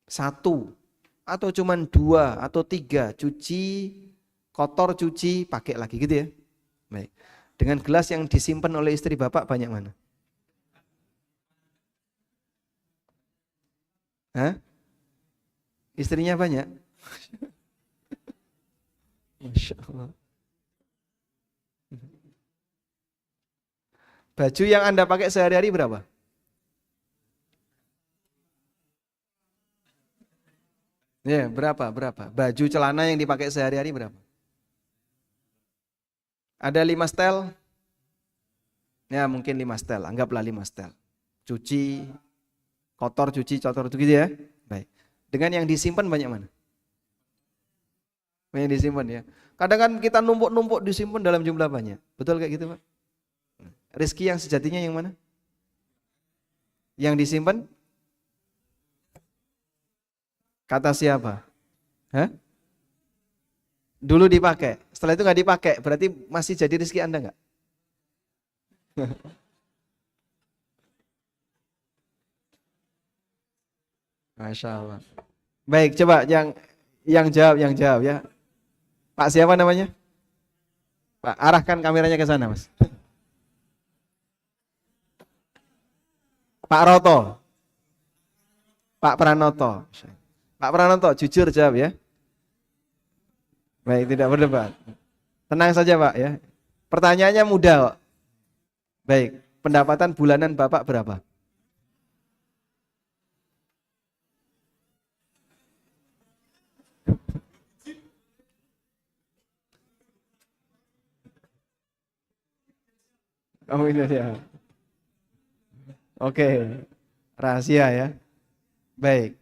1 atau cuman 2 atau 3, cuci, kotor cuci, pakai lagi gitu ya. Baik. Dengan gelas yang disimpan oleh istri Bapak banyak mana? Hah? Istrinya banyak? Masya Allah. Baju yang Anda pakai sehari-hari berapa? Ya, berapa? Baju celana yang dipakai sehari-hari berapa? Ada 5 setel? Ya, mungkin 5 setel, anggaplah 5 setel. Cuci, kotor itu gitu ya. Baik. Dengan yang disimpan banyak mana? Banyak disimpan ya. Kadang kan kita numpuk-numpuk disimpan dalam jumlah banyak. Betul kayak gitu Pak? Rezeki yang sejatinya yang mana? Yang disimpan? Kata siapa? Hah? Dulu dipakai, setelah itu nggak dipakai, berarti masih jadi rezeki Anda nggak? Masya Allah. Baik, coba yang jawab ya. Pak siapa namanya? Pak, arahkan kameranya ke sana, Mas. Pak Roto, Pak Pranoto. Pak Pranoto, jujur jawab ya. Baik, tidak berdebat. Tenang saja, Pak ya. Pertanyaannya mudah kok. Baik, pendapatan bulanan Bapak berapa? Kamu ini ya. Oke, rahasia ya. Baik.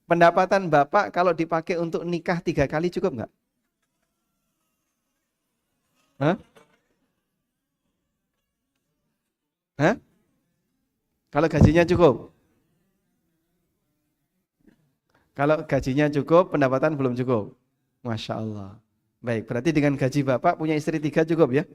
Pendapatan Bapak kalau dipakai untuk nikah 3 kali cukup nggak? Hah? Hah? Kalau gajinya cukup? Kalau gajinya cukup, pendapatan belum cukup. Masya Allah. Baik, berarti dengan gaji Bapak punya istri 3 cukup ya?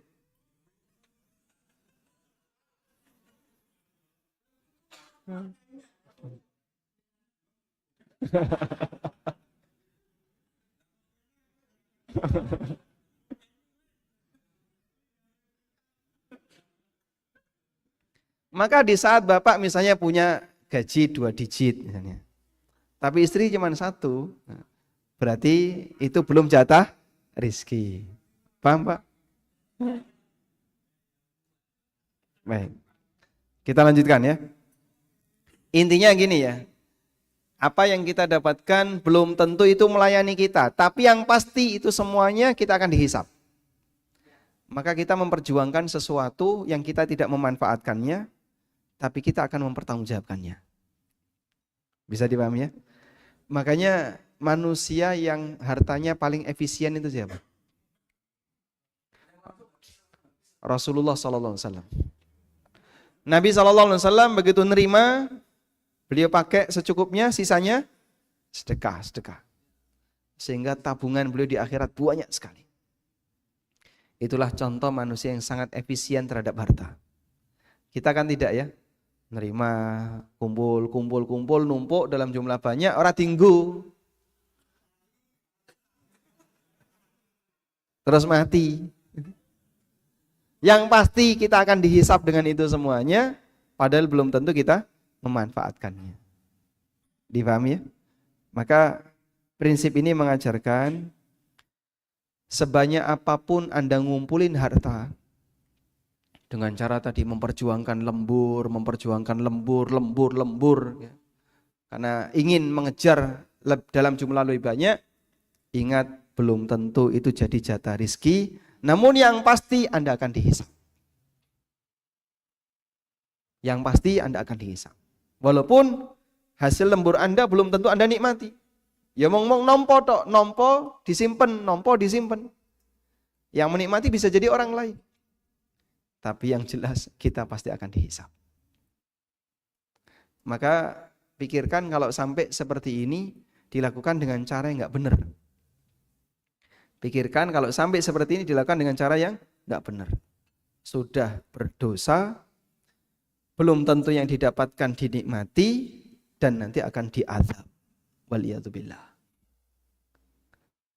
Maka di saat Bapak misalnya punya gaji 2 digit misalnya, tapi istri cuma 1, berarti itu belum jatah rizki. Paham Pak? Baik, kita lanjutkan ya. Intinya gini ya, apa yang kita dapatkan belum tentu itu melayani kita, tapi yang pasti itu semuanya kita akan dihisap. Maka kita memperjuangkan sesuatu yang kita tidak memanfaatkannya, tapi kita akan mempertanggungjawabkannya. Bisa dipahami ya? Makanya manusia yang hartanya paling efisien itu siapa? Rasulullah SAW. Nabi SAW begitu nerima, beliau pakai secukupnya, sisanya sedekah. Sehingga tabungan beliau di akhirat banyak sekali. Itulah contoh manusia yang sangat efisien terhadap harta. Kita kan tidak ya, nerima, kumpul, numpuk dalam jumlah banyak, orang tinggu. Terus mati. Yang pasti kita akan dihisap dengan itu semuanya, padahal belum tentu kita memanfaatkannya. Dipahami ya? Maka prinsip ini mengajarkan sebanyak apapun Anda ngumpulin harta, dengan cara tadi memperjuangkan lembur ya. Karena ingin mengejar dalam jumlah lebih banyak, ingat belum tentu itu jadi jatah rizki, namun yang pasti Anda akan dihisap. Yang pasti Anda akan dihisap. Walaupun hasil lembur Anda belum tentu Anda nikmati. Ya ngomong nompo disimpan. Yang menikmati bisa jadi orang lain. Tapi yang jelas kita pasti akan dihisap. Maka pikirkan kalau sampai seperti ini dilakukan dengan cara yang nggak benar. Pikirkan kalau sampai seperti ini dilakukan dengan cara yang nggak benar. Sudah berdosa, belum tentu yang didapatkan dinikmati, dan nanti akan diazab. Waliyadzubillah.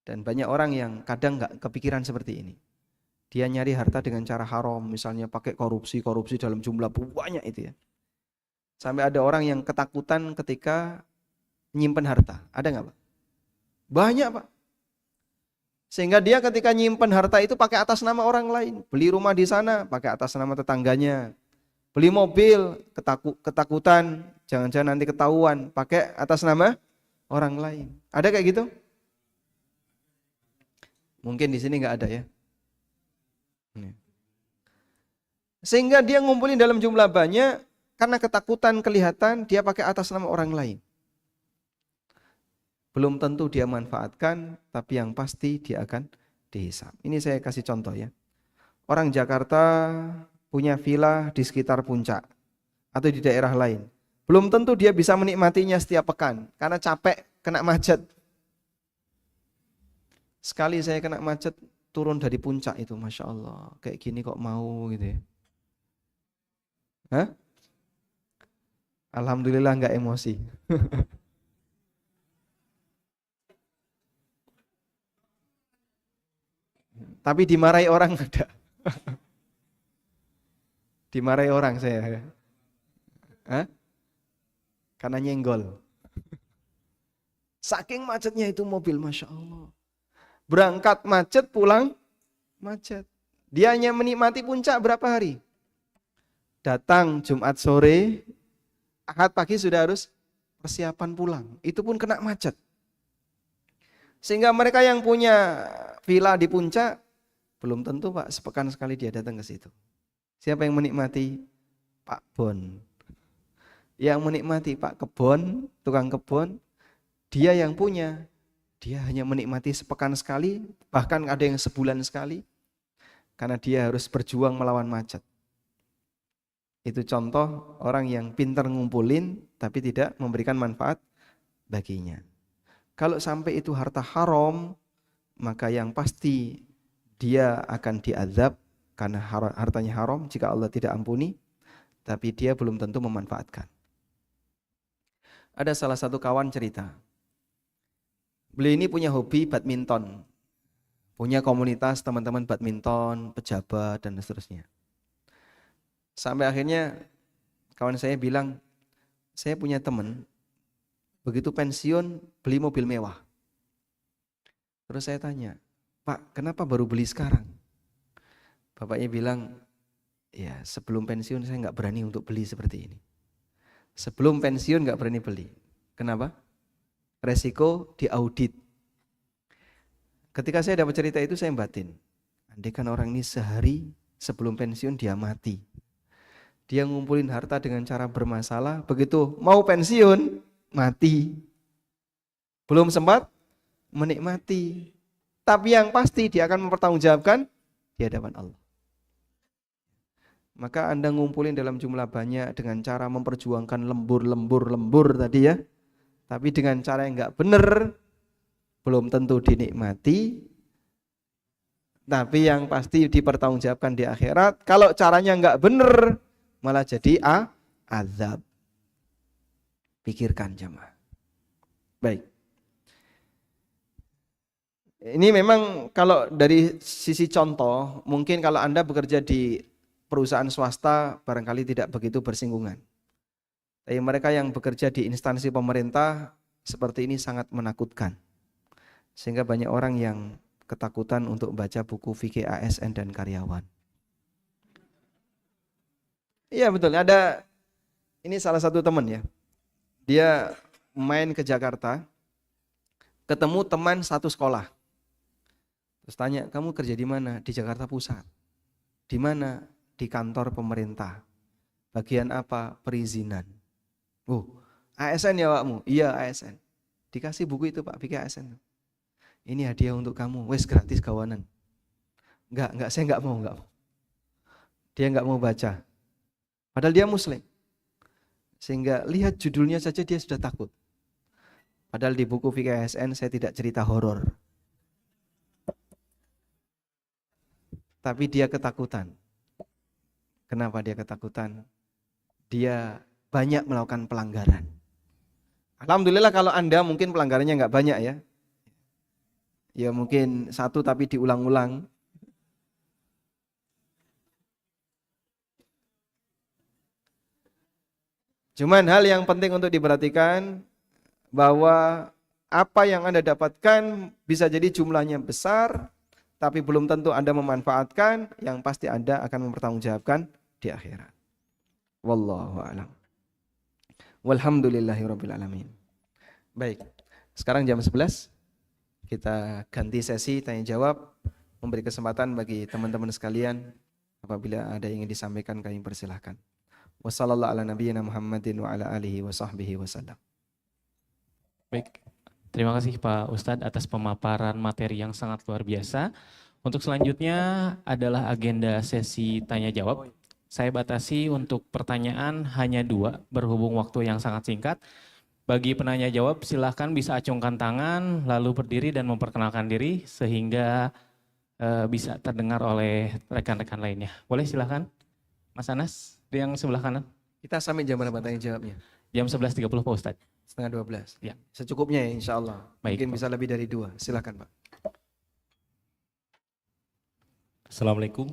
Dan banyak orang yang kadang nggak kepikiran seperti ini. Dia nyari harta dengan cara haram, misalnya pakai korupsi dalam jumlah banyak itu ya. Sampai ada orang yang ketakutan ketika nyimpen harta. Ada nggak Pak? Banyak Pak. Sehingga dia ketika nyimpen harta itu pakai atas nama orang lain. Beli rumah di sana pakai atas nama tetangganya. Beli mobil ketakutan, jangan-jangan nanti ketahuan, pakai atas nama orang lain. Ada kayak gitu? Mungkin di sini nggak ada ya. Sehingga dia ngumpulin dalam jumlah banyak karena ketakutan kelihatan dia pakai atas nama orang lain. belum tentu dia manfaatkan, tapi yang pasti dia akan dihisab. Ini saya kasih contoh ya. Orang Jakarta punya villa di sekitar puncak atau di daerah lain. Belum tentu dia bisa menikmatinya setiap pekan karena capek kena macet. Sekali saya kena macet turun dari puncak itu, Masya Allah. Kayak gini kok mau gitu ya. Hah? Alhamdulillah nggak emosi. Tapi dimarahi orang ada. Dimarahi orang saya. Hah? Karena nyenggol. Saking macetnya itu mobil, Masya Allah. Berangkat macet, pulang macet. Dia hanya menikmati puncak berapa hari? Datang Jumat sore, Ahad pagi sudah harus persiapan pulang. Itu pun kena macet. Sehingga mereka yang punya villa di puncak, belum tentu Pak sepekan sekali dia datang ke situ. Siapa yang menikmati? Pak Bon. Yang menikmati Pak Kebon, tukang kebon, dia yang punya. Dia hanya menikmati sepekan sekali, bahkan ada yang sebulan sekali, karena dia harus berjuang melawan macet. Itu contoh orang yang pintar ngumpulin, tapi tidak memberikan manfaat baginya. Kalau sampai itu harta haram, maka yang pasti dia akan diazab karena hartanya haram jika Allah tidak ampuni, tapi dia belum tentu memanfaatkan. Ada salah satu kawan cerita, beliau ini punya hobi badminton, punya komunitas teman-teman badminton, pejabat dan seterusnya. Sampai akhirnya kawan saya bilang, saya punya teman, begitu pensiun beli mobil mewah. Terus saya tanya, Pak, kenapa baru beli sekarang? Bapaknya bilang, ya sebelum pensiun saya nggak berani untuk beli seperti ini. Sebelum pensiun nggak berani beli. Kenapa? Resiko diaudit. Ketika saya dapat cerita itu saya batin. Andai kan orang ini sehari sebelum pensiun dia mati. Dia ngumpulin harta dengan cara bermasalah, begitu mau pensiun mati. Belum sempat menikmati. Tapi yang pasti dia akan mempertanggungjawabkan di hadapan Allah. Maka Anda ngumpulin dalam jumlah banyak dengan cara memperjuangkan lembur tadi ya. Tapi dengan cara yang nggak benar, belum tentu dinikmati. Tapi yang pasti dipertanggungjawabkan di akhirat. Kalau caranya nggak benar, malah jadi azab. Pikirkan jemaah. Baik. Ini memang kalau dari sisi contoh, mungkin kalau Anda bekerja di perusahaan swasta barangkali tidak begitu bersinggungan. Tapi mereka yang bekerja di instansi pemerintah seperti ini sangat menakutkan. Sehingga banyak orang yang ketakutan untuk baca buku fikih ASN dan karyawan. Iya betul, ada ini salah satu teman ya. Dia main ke Jakarta, ketemu teman satu sekolah. Terus tanya, kamu kerja di mana? Di Jakarta Pusat. Di mana? Di kantor pemerintah. Bagian apa? Perizinan. ASN ya Pakmu? Iya ASN. Dikasih buku itu Pak, fikih ASN. Ini hadiah untuk kamu, wes gratis kawanan. Enggak, saya enggak mau. Dia enggak mau baca. Padahal dia muslim. Sehingga lihat judulnya saja dia sudah takut. Padahal di buku fikih ASN saya tidak cerita horor. Tapi dia ketakutan. Kenapa dia ketakutan? Dia banyak melakukan pelanggaran. Alhamdulillah kalau Anda mungkin pelanggarannya enggak banyak ya. Ya mungkin satu tapi diulang-ulang. Cuman hal yang penting untuk diperhatikan bahwa apa yang Anda dapatkan bisa jadi jumlahnya besar, tapi belum tentu Anda memanfaatkan, yang pasti Anda akan mempertanggungjawabkan di akhirat. Wallahu a'lam. Walhamdulillahirabbil alamin. Baik. Sekarang jam 11. Kita ganti sesi tanya jawab, memberi kesempatan bagi teman-teman sekalian apabila ada yang ingin disampaikan kami persilahkan. Wassallallahu ala nabiyyina Muhammadin wa ala alihi wa sahbihi wasallam. Baik, Terima kasih Pak Ustadz atas pemaparan materi yang sangat luar biasa. Untuk selanjutnya adalah agenda sesi tanya jawab. Saya batasi untuk pertanyaan hanya 2 berhubung waktu yang sangat singkat. Bagi penanya jawab silahkan bisa acungkan tangan lalu berdiri dan memperkenalkan diri sehingga bisa terdengar oleh rekan-rekan lainnya. Boleh silahkan Mas Anas yang sebelah kanan. Kita sampai jam berapa tanya jawabnya? Jam 11.30 Pak Ustadz. Setengah 12. Ya. Secukupnya ya insya Allah. Baik, Mungkin Pak. bisa lebih dari 2. Silakan Pak. Assalamualaikum.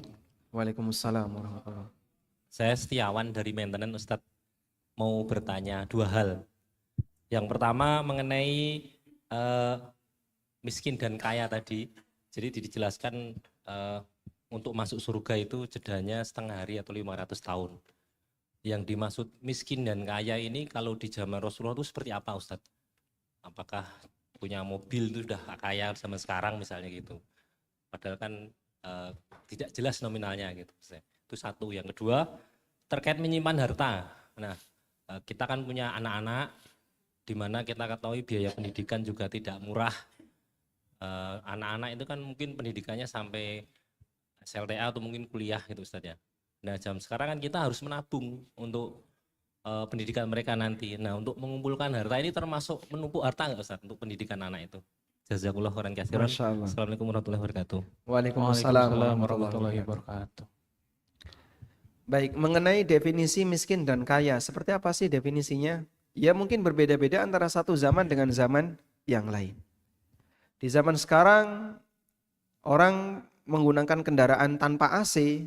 Waalaikumsalam warahmatullahi wabarakatuh. Saya Setiawan dari maintenance Ustadz. Mau bertanya 2 hal. Yang pertama mengenai miskin dan kaya tadi. Jadi dijelaskan untuk masuk surga itu jedanya setengah hari atau 500 tahun. Yang dimaksud miskin dan kaya ini kalau di zaman Rasulullah itu seperti apa Ustadz? Apakah punya mobil itu sudah kaya zaman sekarang misalnya gitu? Padahal kan tidak jelas nominalnya gitu. Itu satu. Yang kedua terkait menyimpan harta. Nah kita kan punya anak-anak di mana kita ketahui biaya pendidikan juga tidak murah. Anak-anak itu kan mungkin pendidikannya sampai SLTA atau mungkin kuliah gitu Ustadz ya. Nah jam sekarang kan kita harus menabung untuk pendidikan mereka nanti. Nah untuk mengumpulkan harta ini termasuk menumpuk harta nggak Ustadz untuk pendidikan anak itu? Jazakallah khairan katsiran. Assalamualaikum warahmatullahi wabarakatuh. Waalaikumsalam warahmatullahi wabarakatuh. Baik, mengenai definisi miskin dan kaya, seperti apa sih definisinya? Ya mungkin berbeda-beda antara satu zaman dengan zaman yang lain. Di zaman sekarang orang menggunakan kendaraan tanpa AC,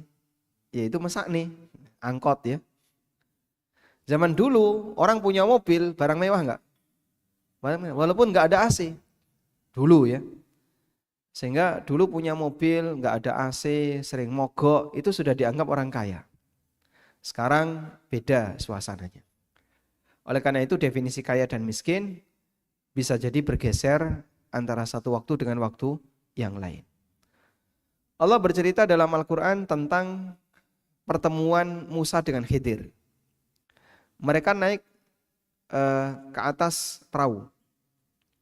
yaitu mesakni, angkot ya. Zaman dulu orang punya mobil, barang mewah enggak? Walaupun enggak ada AC. Dulu ya. Sehingga dulu punya mobil, enggak ada AC, sering mogok, itu sudah dianggap orang kaya. Sekarang beda suasananya. Oleh karena itu definisi kaya dan miskin bisa jadi bergeser antara satu waktu dengan waktu yang lain. Allah bercerita dalam Al-Quran tentang pertemuan Musa dengan Khidir. Mereka naik ke atas perahu.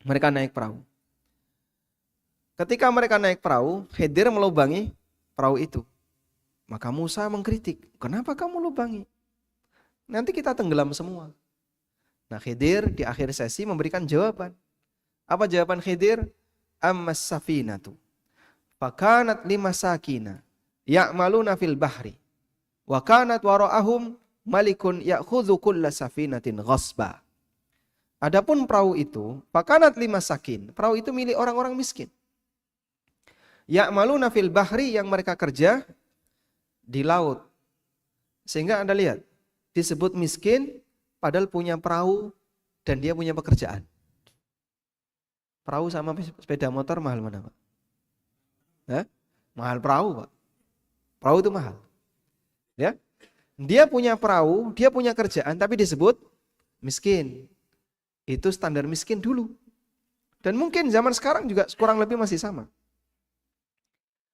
Mereka naik perahu. Ketika mereka naik perahu, Khidir melubangi perahu itu. Maka Musa mengkritik, kenapa kamu lubangi? Nanti kita tenggelam semua. Nah Khidir di akhir sesi memberikan jawaban. Apa jawaban Khidir? Ammas safinatu fakanat limasakina ya'maluna fil bahri wa kanat wara'ahum malikun ya'khudhu kulla safinatin ghasba. Adapun perahu itu fakanat limasakin, perahu itu milik orang-orang miskin. Ya'maluna fil bahri, yang mereka kerja di laut. Sehingga Anda lihat disebut miskin padahal punya perahu dan dia punya pekerjaan. Perahu sama sepeda motor mahal mana Pak? Hah? Mahal perahu Pak. Perahu itu mahal. Ya, dia punya perahu, dia punya kerjaan, tapi disebut miskin. Itu standar miskin dulu. Dan mungkin zaman sekarang juga kurang lebih masih sama.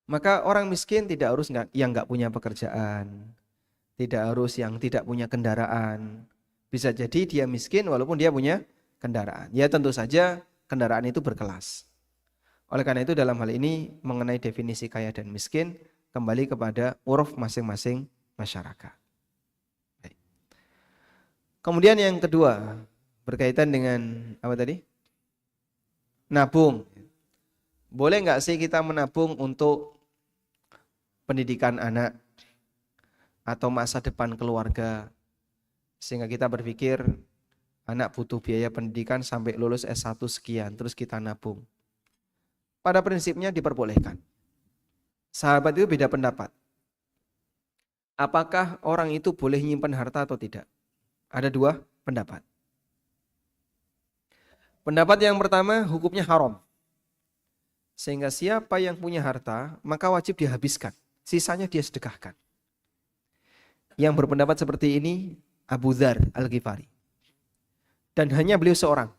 Maka orang miskin tidak harus yang nggak punya pekerjaan, tidak harus yang tidak punya kendaraan. Bisa jadi dia miskin walaupun dia punya kendaraan. Ya tentu saja kendaraan itu berkelas. Oleh karena itu dalam hal ini mengenai definisi kaya dan miskin kembali kepada uruf masing-masing masyarakat. Baik. Kemudian yang kedua berkaitan dengan apa tadi? Nabung. Boleh nggak sih kita menabung untuk pendidikan anak atau masa depan keluarga, sehingga kita berpikir anak butuh biaya pendidikan sampai lulus S1 sekian, terus kita nabung. Pada prinsipnya diperbolehkan. Sahabat itu beda pendapat. Apakah orang itu boleh nyimpan harta atau tidak? Ada dua pendapat. Pendapat yang pertama, hukumnya haram. Sehingga siapa yang punya harta, maka wajib dihabiskan. Sisanya dia sedekahkan. Yang berpendapat seperti ini, Abu Dzar Al-Ghifari. Dan hanya beliau seorang.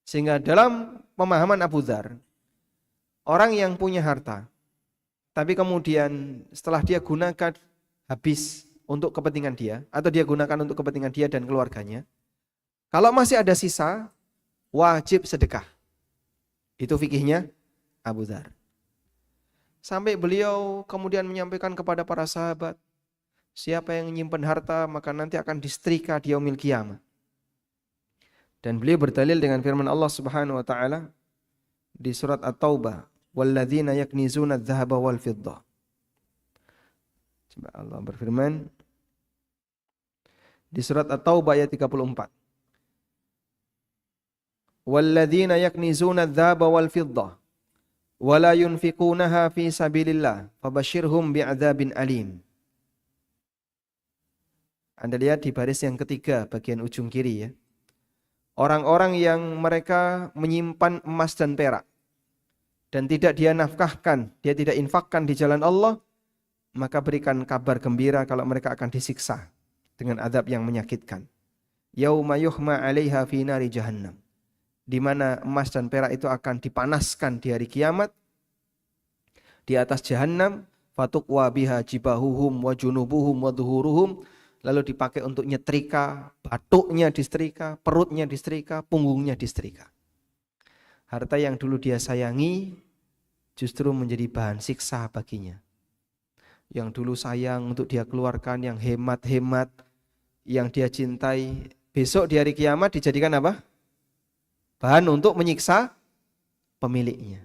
Sehingga dalam pemahaman Abu Dzar, orang yang punya harta, tapi kemudian setelah dia gunakan habis untuk kepentingan dia, atau dia gunakan untuk kepentingan dia dan keluarganya, kalau masih ada sisa, wajib sedekah. Itu fikihnya Abu Dzar. Sampai beliau kemudian menyampaikan kepada para sahabat, siapa yang menyimpan harta maka nanti akan disetrika di yaumil qiyamah. Dan beliau berdalil dengan firman Allah Subhanahu wa taala di surat At-Taubah, walladzina yaknizuna adz-dzahaba wal fiddah. Coba Allah berfirman di surat At-Taubah ayat 34. Walladzina yaknizuna adz-dzahaba wal fiddah wa la yunfiqunaha fi sabilillah fabashshirhum bi'adzabin alim. Anda lihat di baris yang ketiga bagian ujung kiri ya. Orang-orang yang mereka menyimpan emas dan perak dan tidak dia nafkahkan, dia tidak infakkan di jalan Allah, maka berikan kabar gembira kalau mereka akan disiksa dengan azab yang menyakitkan. Yauma yuhma 'alaiha fi nari jahannam. Di mana emas dan perak itu akan dipanaskan di hari kiamat di atas jahanam, fatuqwa biha jibahuhum wa junubuhum wa dhuhuruhum, lalu dipakai untuk nyetrika, batuknya disetrika, perutnya disetrika, punggungnya disetrika. Harta yang dulu dia sayangi justru menjadi bahan siksa baginya. Yang dulu sayang untuk dia keluarkan, yang hemat-hemat, yang dia cintai, besok di hari kiamat dijadikan apa? Bahan untuk menyiksa pemiliknya.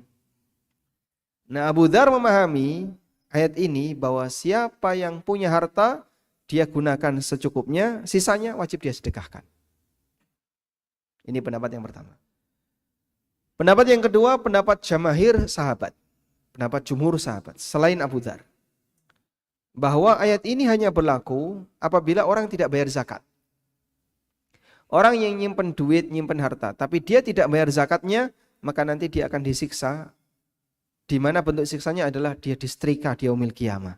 Nah, Abu Dzar memahami ayat ini bahwa siapa yang punya harta dia gunakan secukupnya, sisanya wajib dia sedekahkan. Ini pendapat yang pertama. Pendapat yang kedua, pendapat jamahir sahabat, pendapat jumhur sahabat selain Abu Dzar, bahwa ayat ini hanya berlaku apabila orang tidak bayar zakat. Orang yang nyimpen duit, nyimpen harta, tapi dia tidak bayar zakatnya, maka nanti dia akan disiksa, di mana bentuk siksanya adalah dia disetrika di yaumil qiyamah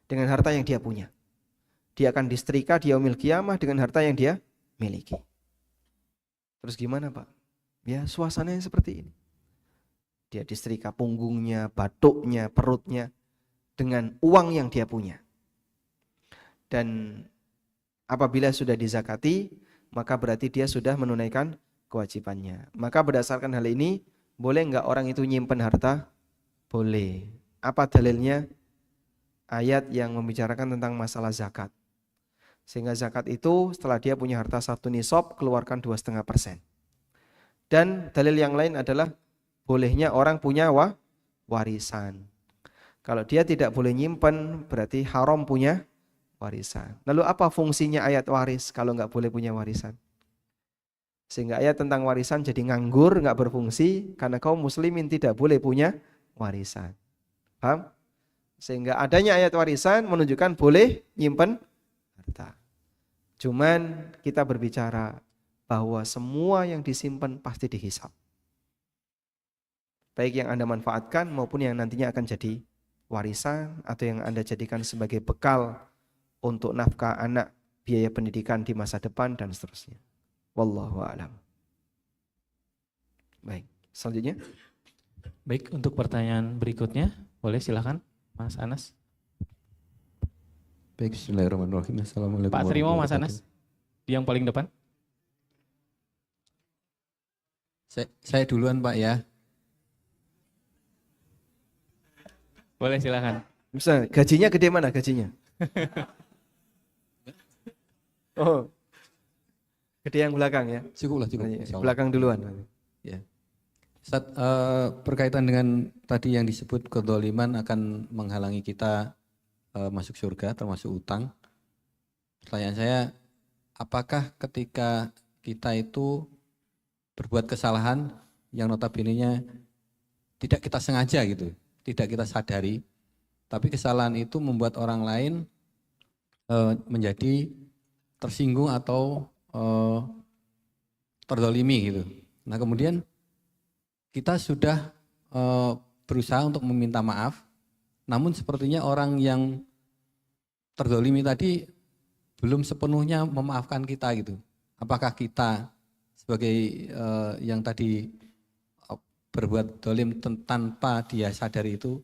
dengan harta yang dia punya. Dia akan disetrika di yaumil qiyamah dengan harta yang dia miliki. Terus gimana Pak? Ya suasananya seperti ini. Dia disetrika punggungnya, batuknya, perutnya dengan uang yang dia punya. Dan apabila sudah dizakati, maka berarti dia sudah menunaikan kewajibannya. Maka berdasarkan hal ini, boleh enggak orang itu nyimpen harta? Boleh. Apa dalilnya? Ayat yang membicarakan tentang masalah zakat. Sehingga zakat itu setelah dia punya harta 1 nisab, keluarkan 2,5%. Dan dalil yang lain adalah bolehnya orang punya warisan. Kalau dia tidak boleh nyimpen, berarti haram punya warisan. Lalu apa fungsinya ayat waris kalau nggak boleh punya warisan? Sehingga ayat tentang warisan jadi nganggur, nggak berfungsi karena kaum muslimin tidak boleh punya warisan. Paham? Sehingga adanya ayat warisan menunjukkan boleh nyimpen harta. Cuman kita berbicara bahwa semua yang disimpan pasti dihisab. Baik yang Anda manfaatkan maupun yang nantinya akan jadi warisan atau yang Anda jadikan sebagai bekal untuk nafkah anak, biaya pendidikan di masa depan dan seterusnya. Wallahu a'lam. Baik, selanjutnya. Baik, untuk pertanyaan berikutnya, boleh silakan Mas Anas. Baik, bismillahirrahmanirrahim. Assalamualaikum. Pak Trimo, Mas Anas, yang paling depan. Saya duluan Pak ya. Boleh silakan. Bisa, gajinya gede mana gajinya? Oh, gede yang belakang ya? Cukup. Belakang duluan. Ya. Ustaz, berkaitan dengan tadi yang disebut kedzaliman akan menghalangi kita masuk surga termasuk utang. Pertanyaan saya, apakah ketika kita itu berbuat kesalahan yang notabene-nya tidak kita sengaja gitu, tidak kita sadari, tapi kesalahan itu membuat orang lain menjadi tersinggung atau terdolimi gitu. Nah kemudian kita sudah berusaha untuk meminta maaf, namun sepertinya orang yang terdolimi tadi belum sepenuhnya memaafkan kita gitu. Apakah kita sebagai yang tadi berbuat dolim tanpa dia sadari itu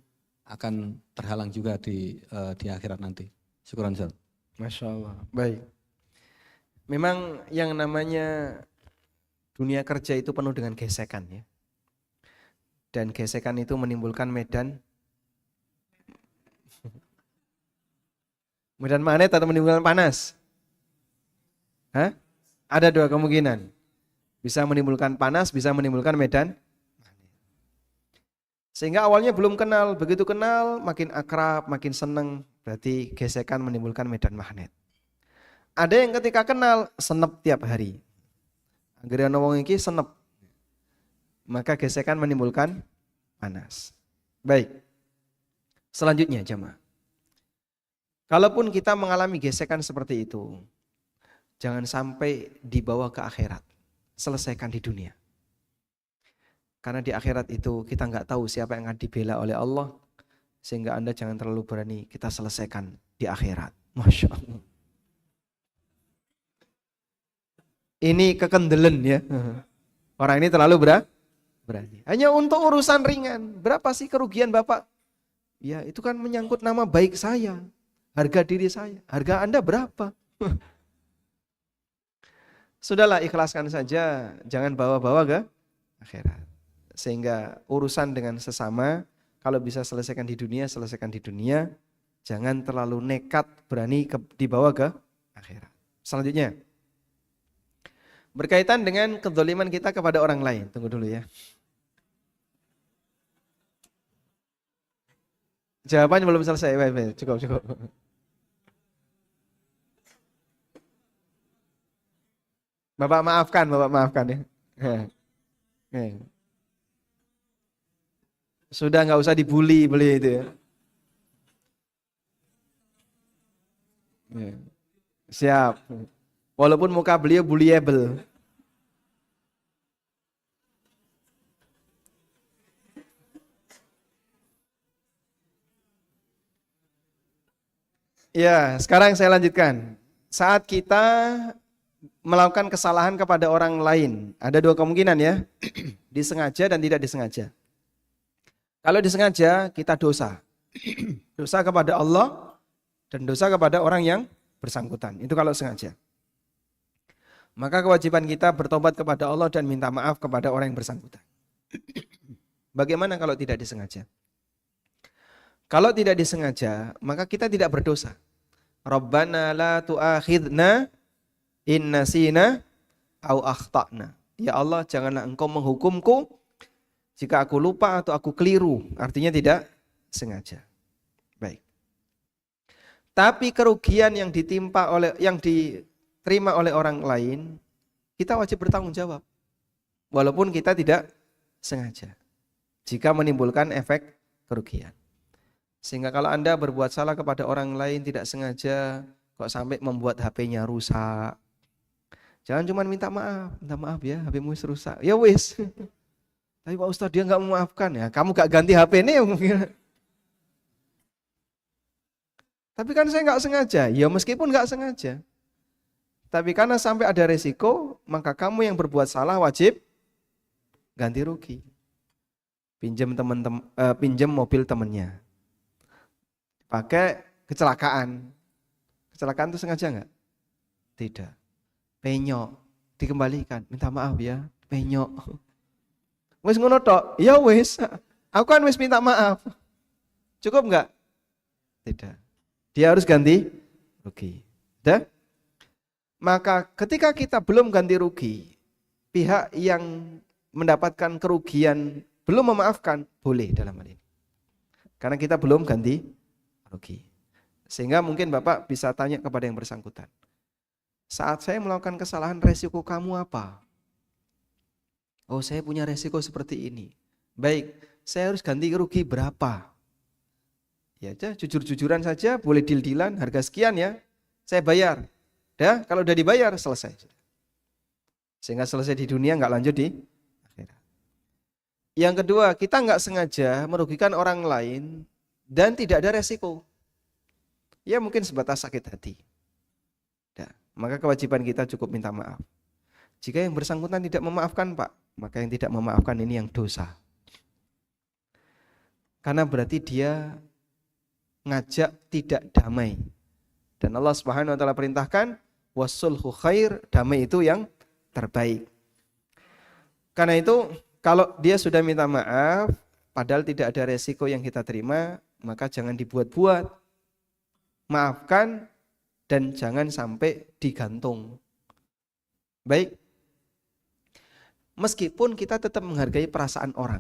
akan terhalang juga di akhirat nanti. Syukuran Ustaz. Masya Allah. Baik. Memang yang namanya Dunia kerja itu penuh dengan gesekan ya. Dan gesekan itu menimbulkan medan magnet atau menimbulkan panas? Hah? Ada dua kemungkinan. Bisa menimbulkan panas, bisa menimbulkan medan. Sehingga awalnya belum kenal, begitu kenal makin akrab, makin seneng. Berarti gesekan menimbulkan medan magnet. Ada yang ketika kenal senep tiap hari. Akhirnya wong iki senep. Maka gesekan menimbulkan panas. Baik. Selanjutnya jemaah. Kalaupun kita mengalami gesekan seperti itu, jangan sampai dibawa ke akhirat. Selesaikan di dunia. Karena di akhirat itu kita nggak tahu siapa yang akan dibela oleh Allah. Sehingga Anda jangan terlalu berani, kita selesaikan di akhirat. Masya Allah. Ini kekendelen ya. Orang ini terlalu berani. Hanya untuk urusan ringan. Berapa sih kerugian Bapak? Ya itu kan menyangkut nama baik saya. Harga diri saya, harga Anda berapa? Sudahlah ikhlaskan saja, jangan bawa-bawa ke akhirat. Sehingga urusan dengan sesama, kalau bisa selesaikan di dunia, selesaikan di dunia. Jangan terlalu nekat berani dibawa ke akhirat. Selanjutnya, berkaitan dengan kedzaliman kita kepada orang lain. Tunggu dulu ya. Jawabannya belum selesai, cukup. Bapak maafkan ya. Sudah nggak usah dibully itu ya. Siap. Walaupun muka beliau bullyable. Ya, sekarang saya lanjutkan. Saat kita melakukan kesalahan kepada orang lain, ada dua kemungkinan ya. Disengaja dan tidak disengaja. Kalau disengaja, kita dosa. Dosa kepada Allah dan dosa kepada orang yang bersangkutan. Itu kalau sengaja. Maka kewajiban kita bertobat kepada Allah dan minta maaf kepada orang yang bersangkutan. Bagaimana kalau tidak disengaja? Kalau tidak disengaja, maka kita tidak berdosa. Rabbana la tu'akhidna in nasina au akhtana. Ya Allah, janganlah engkau menghukumku jika aku lupa atau aku keliru. Artinya tidak sengaja. Baik. Tapi kerugian yang diterima oleh orang lain, kita wajib bertanggung jawab. Walaupun kita tidak sengaja. Jika menimbulkan efek kerugian. Sehingga kalau Anda berbuat salah kepada orang lain tidak sengaja, kok sampai membuat HP-nya rusak. Jangan cuma minta maaf ya, HP-mu rusak. Ya wis. Tapi Pak Ustadz dia nggak memaafkan ya, kamu gak ganti HP ini mungkin. Tapi kan saya nggak sengaja, ya meskipun nggak sengaja. Tapi karena sampai ada resiko, maka kamu yang berbuat salah wajib ganti rugi. Pinjam mobil temennya. Pakai kecelakaan. Kecelakaan itu sengaja nggak? Tidak. Penyok, dikembalikan. Minta maaf ya, penyok. Wis ngono tok. Ya wis. Aku kan wis minta maaf. Cukup nggak? Tidak. Dia harus ganti rugi. Dah? Maka ketika kita belum ganti rugi, pihak yang mendapatkan kerugian belum memaafkan, boleh dalam hal ini. Karena kita belum ganti rugi. Sehingga mungkin Bapak bisa tanya kepada yang bersangkutan. Saat saya melakukan kesalahan, resiko kamu apa? Oh, saya punya resiko seperti ini. Baik, saya harus ganti rugi berapa? Ya aja, jujur-jujuran saja, boleh deal-dealan, harga sekian ya, saya bayar. Ya, kalau udah dibayar, selesai. Sehingga selesai di dunia, nggak lanjut di akhirat. Yang kedua, kita nggak sengaja merugikan orang lain dan tidak ada resiko. Ya mungkin sebatas sakit hati. Ya, maka kewajiban kita cukup minta maaf. Jika yang bersangkutan tidak memaafkan Pak, maka yang tidak memaafkan ini yang dosa. Karena berarti dia ngajak tidak damai. Dan Allah Subhanahu wa taala perintahkan wasulhu khair, damai itu yang terbaik. Karena itu kalau dia sudah minta maaf, padahal tidak ada resiko yang kita terima, maka jangan dibuat-buat. Maafkan dan jangan sampai digantung. Baik. Meskipun kita tetap menghargai perasaan orang.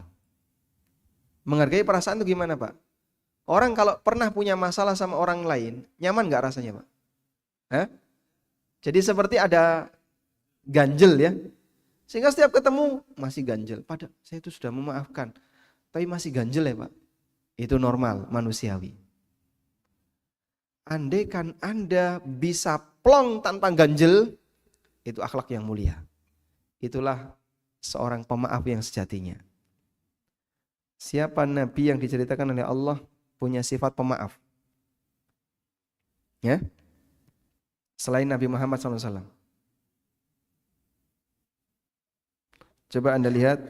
Menghargai perasaan itu gimana, Pak? Orang kalau pernah punya masalah sama orang lain, nyaman gak rasanya, Pak? Hah? Jadi seperti ada ganjel ya. Sehingga setiap ketemu masih ganjel. Padahal saya itu sudah memaafkan, tapi masih ganjel ya, Pak. Itu normal, manusiawi. Andai kan Anda bisa plong tanpa ganjel, itu akhlak yang mulia. Itulah seorang pemaaf yang sejatinya. Siapa nabi yang diceritakan oleh Allah punya sifat pemaaf? Ya? Selain Nabi Muhammad SAW. Coba Anda lihat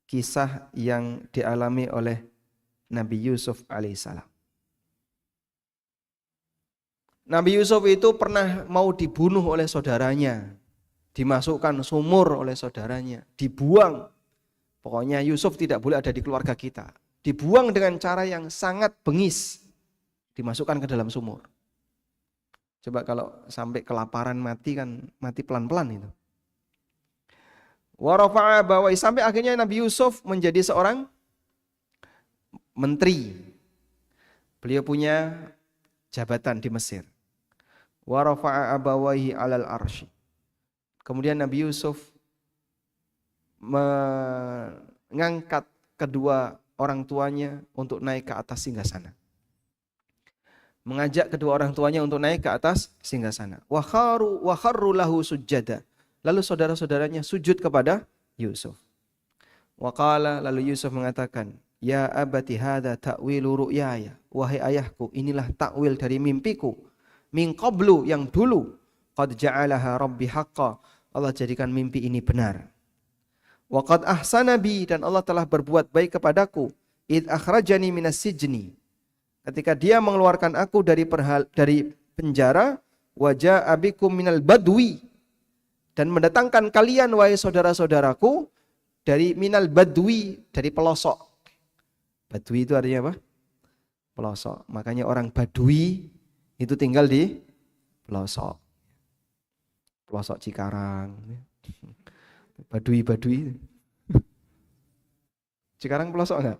kisah yang dialami oleh Nabi Yusuf alaihissalam. Nabi Yusuf itu pernah mau dibunuh oleh saudaranya, dimasukkan sumur oleh saudaranya, dibuang. Pokoknya Yusuf tidak boleh ada di keluarga kita. Dibuang dengan cara yang sangat bengis, dimasukkan ke dalam sumur. Coba kalau sampai kelaparan mati kan mati pelan-pelan itu. Wa rafa'a bawai, sampai akhirnya Nabi Yusuf menjadi seorang menteri. Beliau punya jabatan di Mesir. Wa rafa'a abawaihi 'alal arsy. Kemudian Nabi Yusuf mengangkat kedua orang tuanya untuk naik ke atas singgasana. Mengajak kedua orang tuanya untuk naik ke atas singgasana. Wa kharru lahu sujjada. Lalu saudara-saudaranya sujud kepada Yusuf. Wa qala, lalu Yusuf mengatakan, ya abati hadza ta'wilu ru'yaya. Wahai ayahku, inilah takwil dari mimpiku. Min qablu, yang dulu. Qad ja'alaha rabbi haqqa. Allah jadikan mimpi ini benar. Wa qad ahsana bi, dan Allah telah berbuat baik kepadaku. Id akhrajani minas sijni. Ketika dia mengeluarkan aku dari penjara, wa ja'a bikum minal badwi, dan mendatangkan kalian wahai saudara-saudaraku dari minal badwi, dari pelosok. Badwi itu artinya apa? Pelosok. Makanya orang Badui itu tinggal di pelosok. Pelosok Cikarang. Badui. Cikarang pelosok enggak?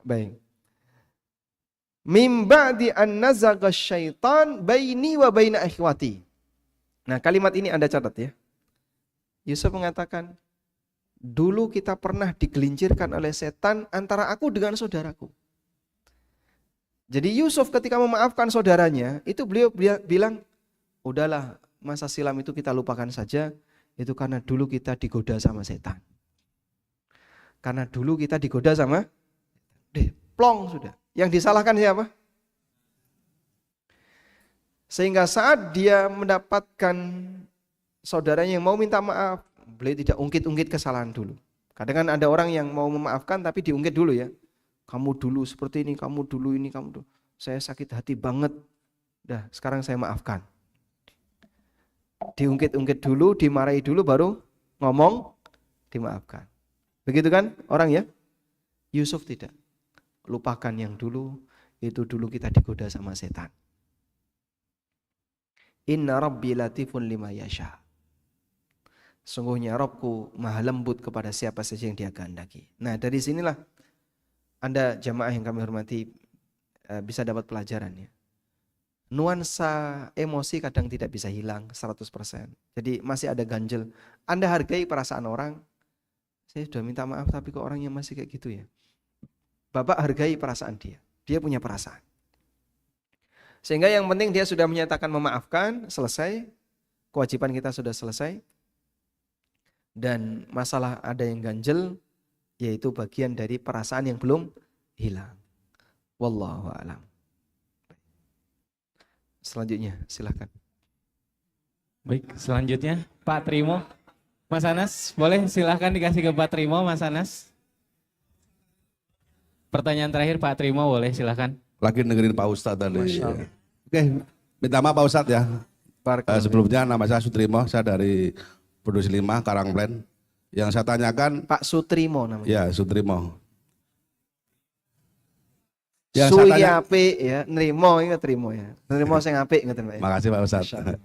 Baik. Mim ba'di an nazaga syaitan baini wa baina ikhwati. Nah, kalimat ini Anda catat ya. Yusuf mengatakan, dulu kita pernah digelincirkan oleh setan antara aku dengan saudaraku. Jadi Yusuf ketika memaafkan saudaranya, itu beliau bilang, udahlah, masa silam itu kita lupakan saja, itu karena dulu kita digoda sama setan. Karena dulu kita digoda sama, plong sudah. Yang disalahkan siapa? Sehingga saat dia mendapatkan saudaranya yang mau minta maaf, beliau tidak ungkit-ungkit kesalahan dulu. Kadang kan ada orang yang mau memaafkan tapi diungkit dulu ya. Kamu dulu seperti ini, kamu dulu ini, kamu dulu. Saya sakit hati banget. Dah, sekarang saya maafkan. Diungkit-ungkit dulu, dimarahi dulu, baru ngomong, dimaafkan. Begitu kan orang ya? Yusuf tidak. Lupakan yang dulu, itu dulu kita digoda sama setan. Inna rabbi latifun lima yasha. Sungguhnya Rabbku maha lembut kepada siapa saja yang dia kehendaki. Nah, dari sinilah Anda jamaah yang kami hormati bisa dapat pelajaran ya. Nuansa emosi kadang tidak bisa hilang 100%. Jadi masih ada ganjel. Anda hargai perasaan orang. Saya sudah minta maaf tapi kok orangnya masih kayak gitu ya. Bapak hargai perasaan dia. Dia punya perasaan. Sehingga yang penting dia sudah menyatakan memaafkan, selesai. Kewajiban kita sudah selesai. Dan masalah ada yang ganjel, yaitu bagian dari perasaan yang belum hilang. Wallahu a'lam. Selanjutnya, silakan. Baik, selanjutnya Pak Trimo. Mas Anas, boleh silahkan dikasih ke Pak Trimo, Mas Anas. Pertanyaan terakhir Pak Trimo, boleh silahkan. Lagi dengerin Pak Ustadz tadi. Oke, minta maaf Pak Ustadz ya. Barakallahu Sebelumnya nama saya Sutrimo, saya dari Produksi 5 Karangplen. Yang saya tanyakan, Pak Sutrimo namanya. ya Sutrimo. Yang saya Suwi tanya, apik ya, nrimo ingat trimo ya. Nrimo sing apik ngoten Pak. Ya. makasih Pak Ustadz. Masya Allah.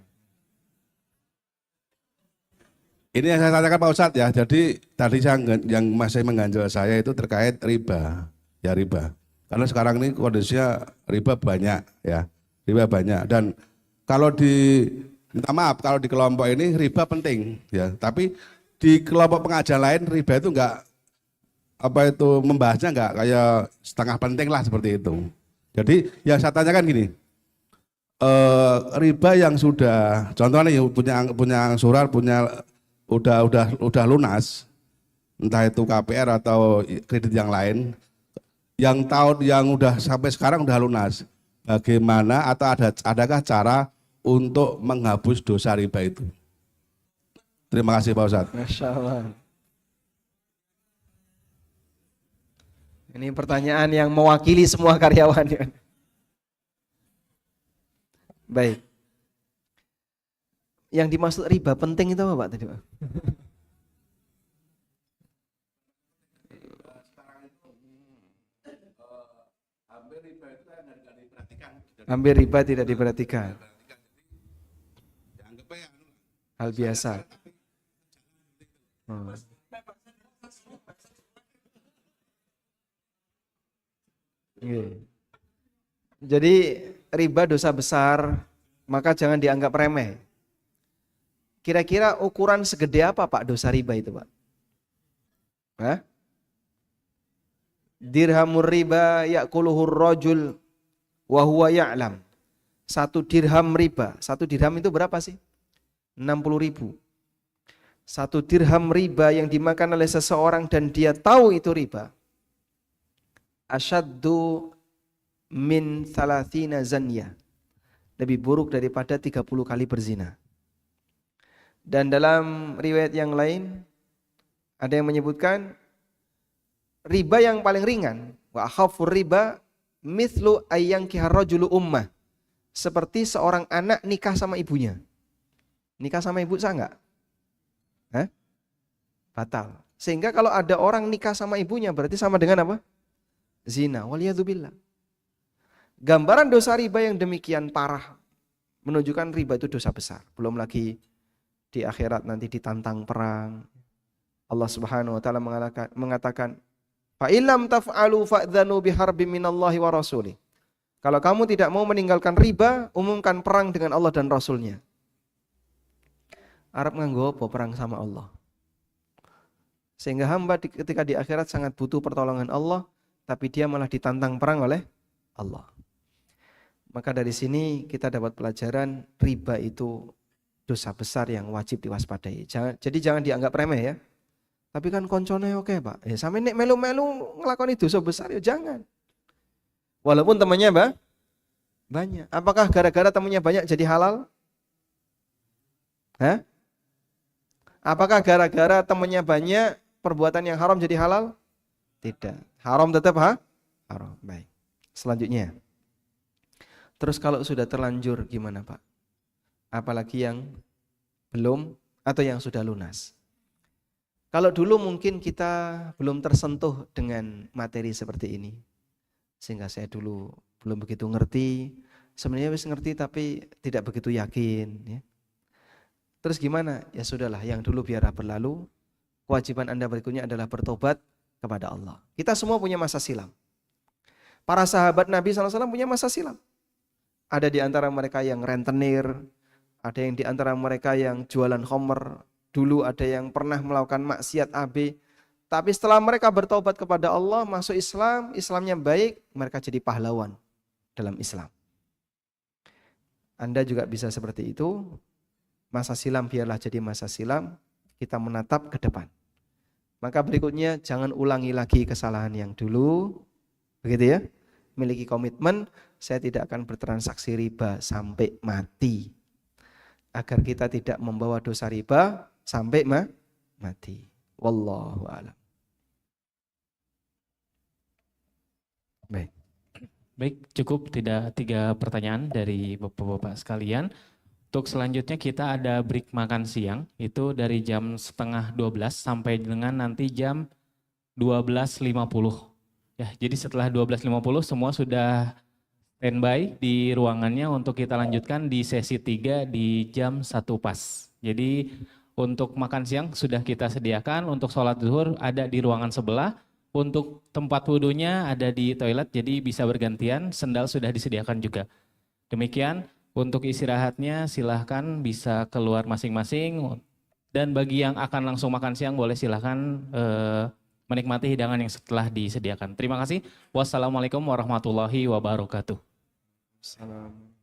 Ini yang saya tanyakan Pak Ustadz ya, jadi tadi yang masih mengganjal saya itu terkait riba, ya riba. Karena sekarang ini kondisinya riba banyak ya, riba banyak. Dan kalau minta maaf, kalau di kelompok ini riba penting ya, tapi di kelompok pengajian lain riba itu enggak, membahasnya enggak kayak setengah penting lah seperti itu. Jadi yang saya tanyakan gini, riba yang sudah, contohnya yang punya surat, udah lunas, entah itu KPR atau kredit yang lain, yang udah sampai sekarang udah lunas, bagaimana atau adakah cara untuk menghapus dosa riba itu? Terima kasih Pak Ustadz. Masya Allah. Ini pertanyaan yang mewakili semua karyawan ya. Baik. Yang dimaksud riba penting itu apa Pak tadi Pak? Hampir riba tidak diperhatikan. Hal biasa. Hmm. Iya. Jadi riba dosa besar, maka jangan dianggap remeh. Kira-kira ukuran segede apa Pak dosa riba itu Pak? Hah? Dirhamur riba ya'kuluhur rajul wa huwa ya'lam. 1 dirham riba, 1 dirham itu berapa sih? 60.000. 1 dirham riba yang dimakan oleh seseorang dan dia tahu itu riba. Asyaddu min 30 zanya. Lebih buruk daripada 30 kali berzina. Dan dalam riwayat yang lain ada yang menyebutkan riba yang paling ringan, wa akhafur riba mithlu ayyankihar rajulu ummah. Seperti seorang anak nikah sama ibunya. Nikah sama ibu sah enggak? Batal. Sehingga kalau ada orang nikah sama ibunya berarti sama dengan apa? Zina. Waliyadzubillah. Gambaran dosa riba yang demikian parah menunjukkan riba itu dosa besar. Belum lagi di akhirat nanti ditantang perang. Allah Subhanahu wa taala mengatakan, "Fa illam taf'alu fa'dzanu biharbin minallahi wa rasulih." Kalau kamu tidak mau meninggalkan riba, umumkan perang dengan Allah dan Rasulnya. Arab nganggo apa perang sama Allah? Sehingga hamba ketika di akhirat sangat butuh pertolongan Allah, tapi dia malah ditantang perang oleh Allah. Maka dari sini kita dapat pelajaran riba itu dosa besar yang wajib diwaspadai. Jadi jangan dianggap remeh ya. Tapi kan koncone oke Pak. Ya sampe nek melu-melu ngelakoni dosa besar ya jangan. Walaupun temannya banyak. Apakah gara-gara temannya banyak jadi halal? Hah? Apakah gara-gara temannya banyak perbuatan yang haram jadi halal? Tidak. Haram tetap haram. Baik. Selanjutnya. Terus kalau sudah terlanjur gimana Pak? Apalagi yang belum atau yang sudah lunas. Kalau dulu mungkin kita belum tersentuh dengan materi seperti ini. Sehingga saya dulu belum begitu ngerti. Sebenarnya wis ngerti tapi tidak begitu yakin. Ya. Terus gimana? Ya sudahlah, yang dulu biarlah berlalu. Kewajiban Anda berikutnya adalah bertobat kepada Allah. Kita semua punya masa silam. Para sahabat Nabi SAW punya masa silam. Ada di antara mereka yang rentenir, ada yang di antara mereka yang jualan khamr, dulu ada yang pernah melakukan maksiat AB. Tapi setelah mereka bertobat kepada Allah, masuk Islam, Islamnya baik, mereka jadi pahlawan dalam Islam. Anda juga bisa seperti itu. Masa silam biarlah jadi masa silam, kita menatap ke depan. Maka berikutnya jangan ulangi lagi kesalahan yang dulu, begitu ya. Miliki komitmen, saya tidak akan bertransaksi riba sampai mati. Agar kita tidak membawa dosa riba sampai mati. Wallahu a'lam. Baik, cukup tidak 3 pertanyaan dari Bapak-bapak sekalian. Untuk selanjutnya kita ada break makan siang, itu dari jam setengah 12 sampai dengan nanti jam 12.50. Ya, jadi setelah 12.50 semua sudah standby di ruangannya untuk kita lanjutkan di sesi 3 di jam 1 pas. Jadi untuk makan siang sudah kita sediakan, untuk sholat zuhur ada di ruangan sebelah, untuk tempat wudhunya ada di toilet, jadi bisa bergantian, sendal sudah disediakan juga. Demikian. Untuk istirahatnya silahkan bisa keluar masing-masing, dan bagi yang akan langsung makan siang boleh silahkan menikmati hidangan yang setelah disediakan. Terima kasih. Wassalamualaikum warahmatullahi wabarakatuh. Salam.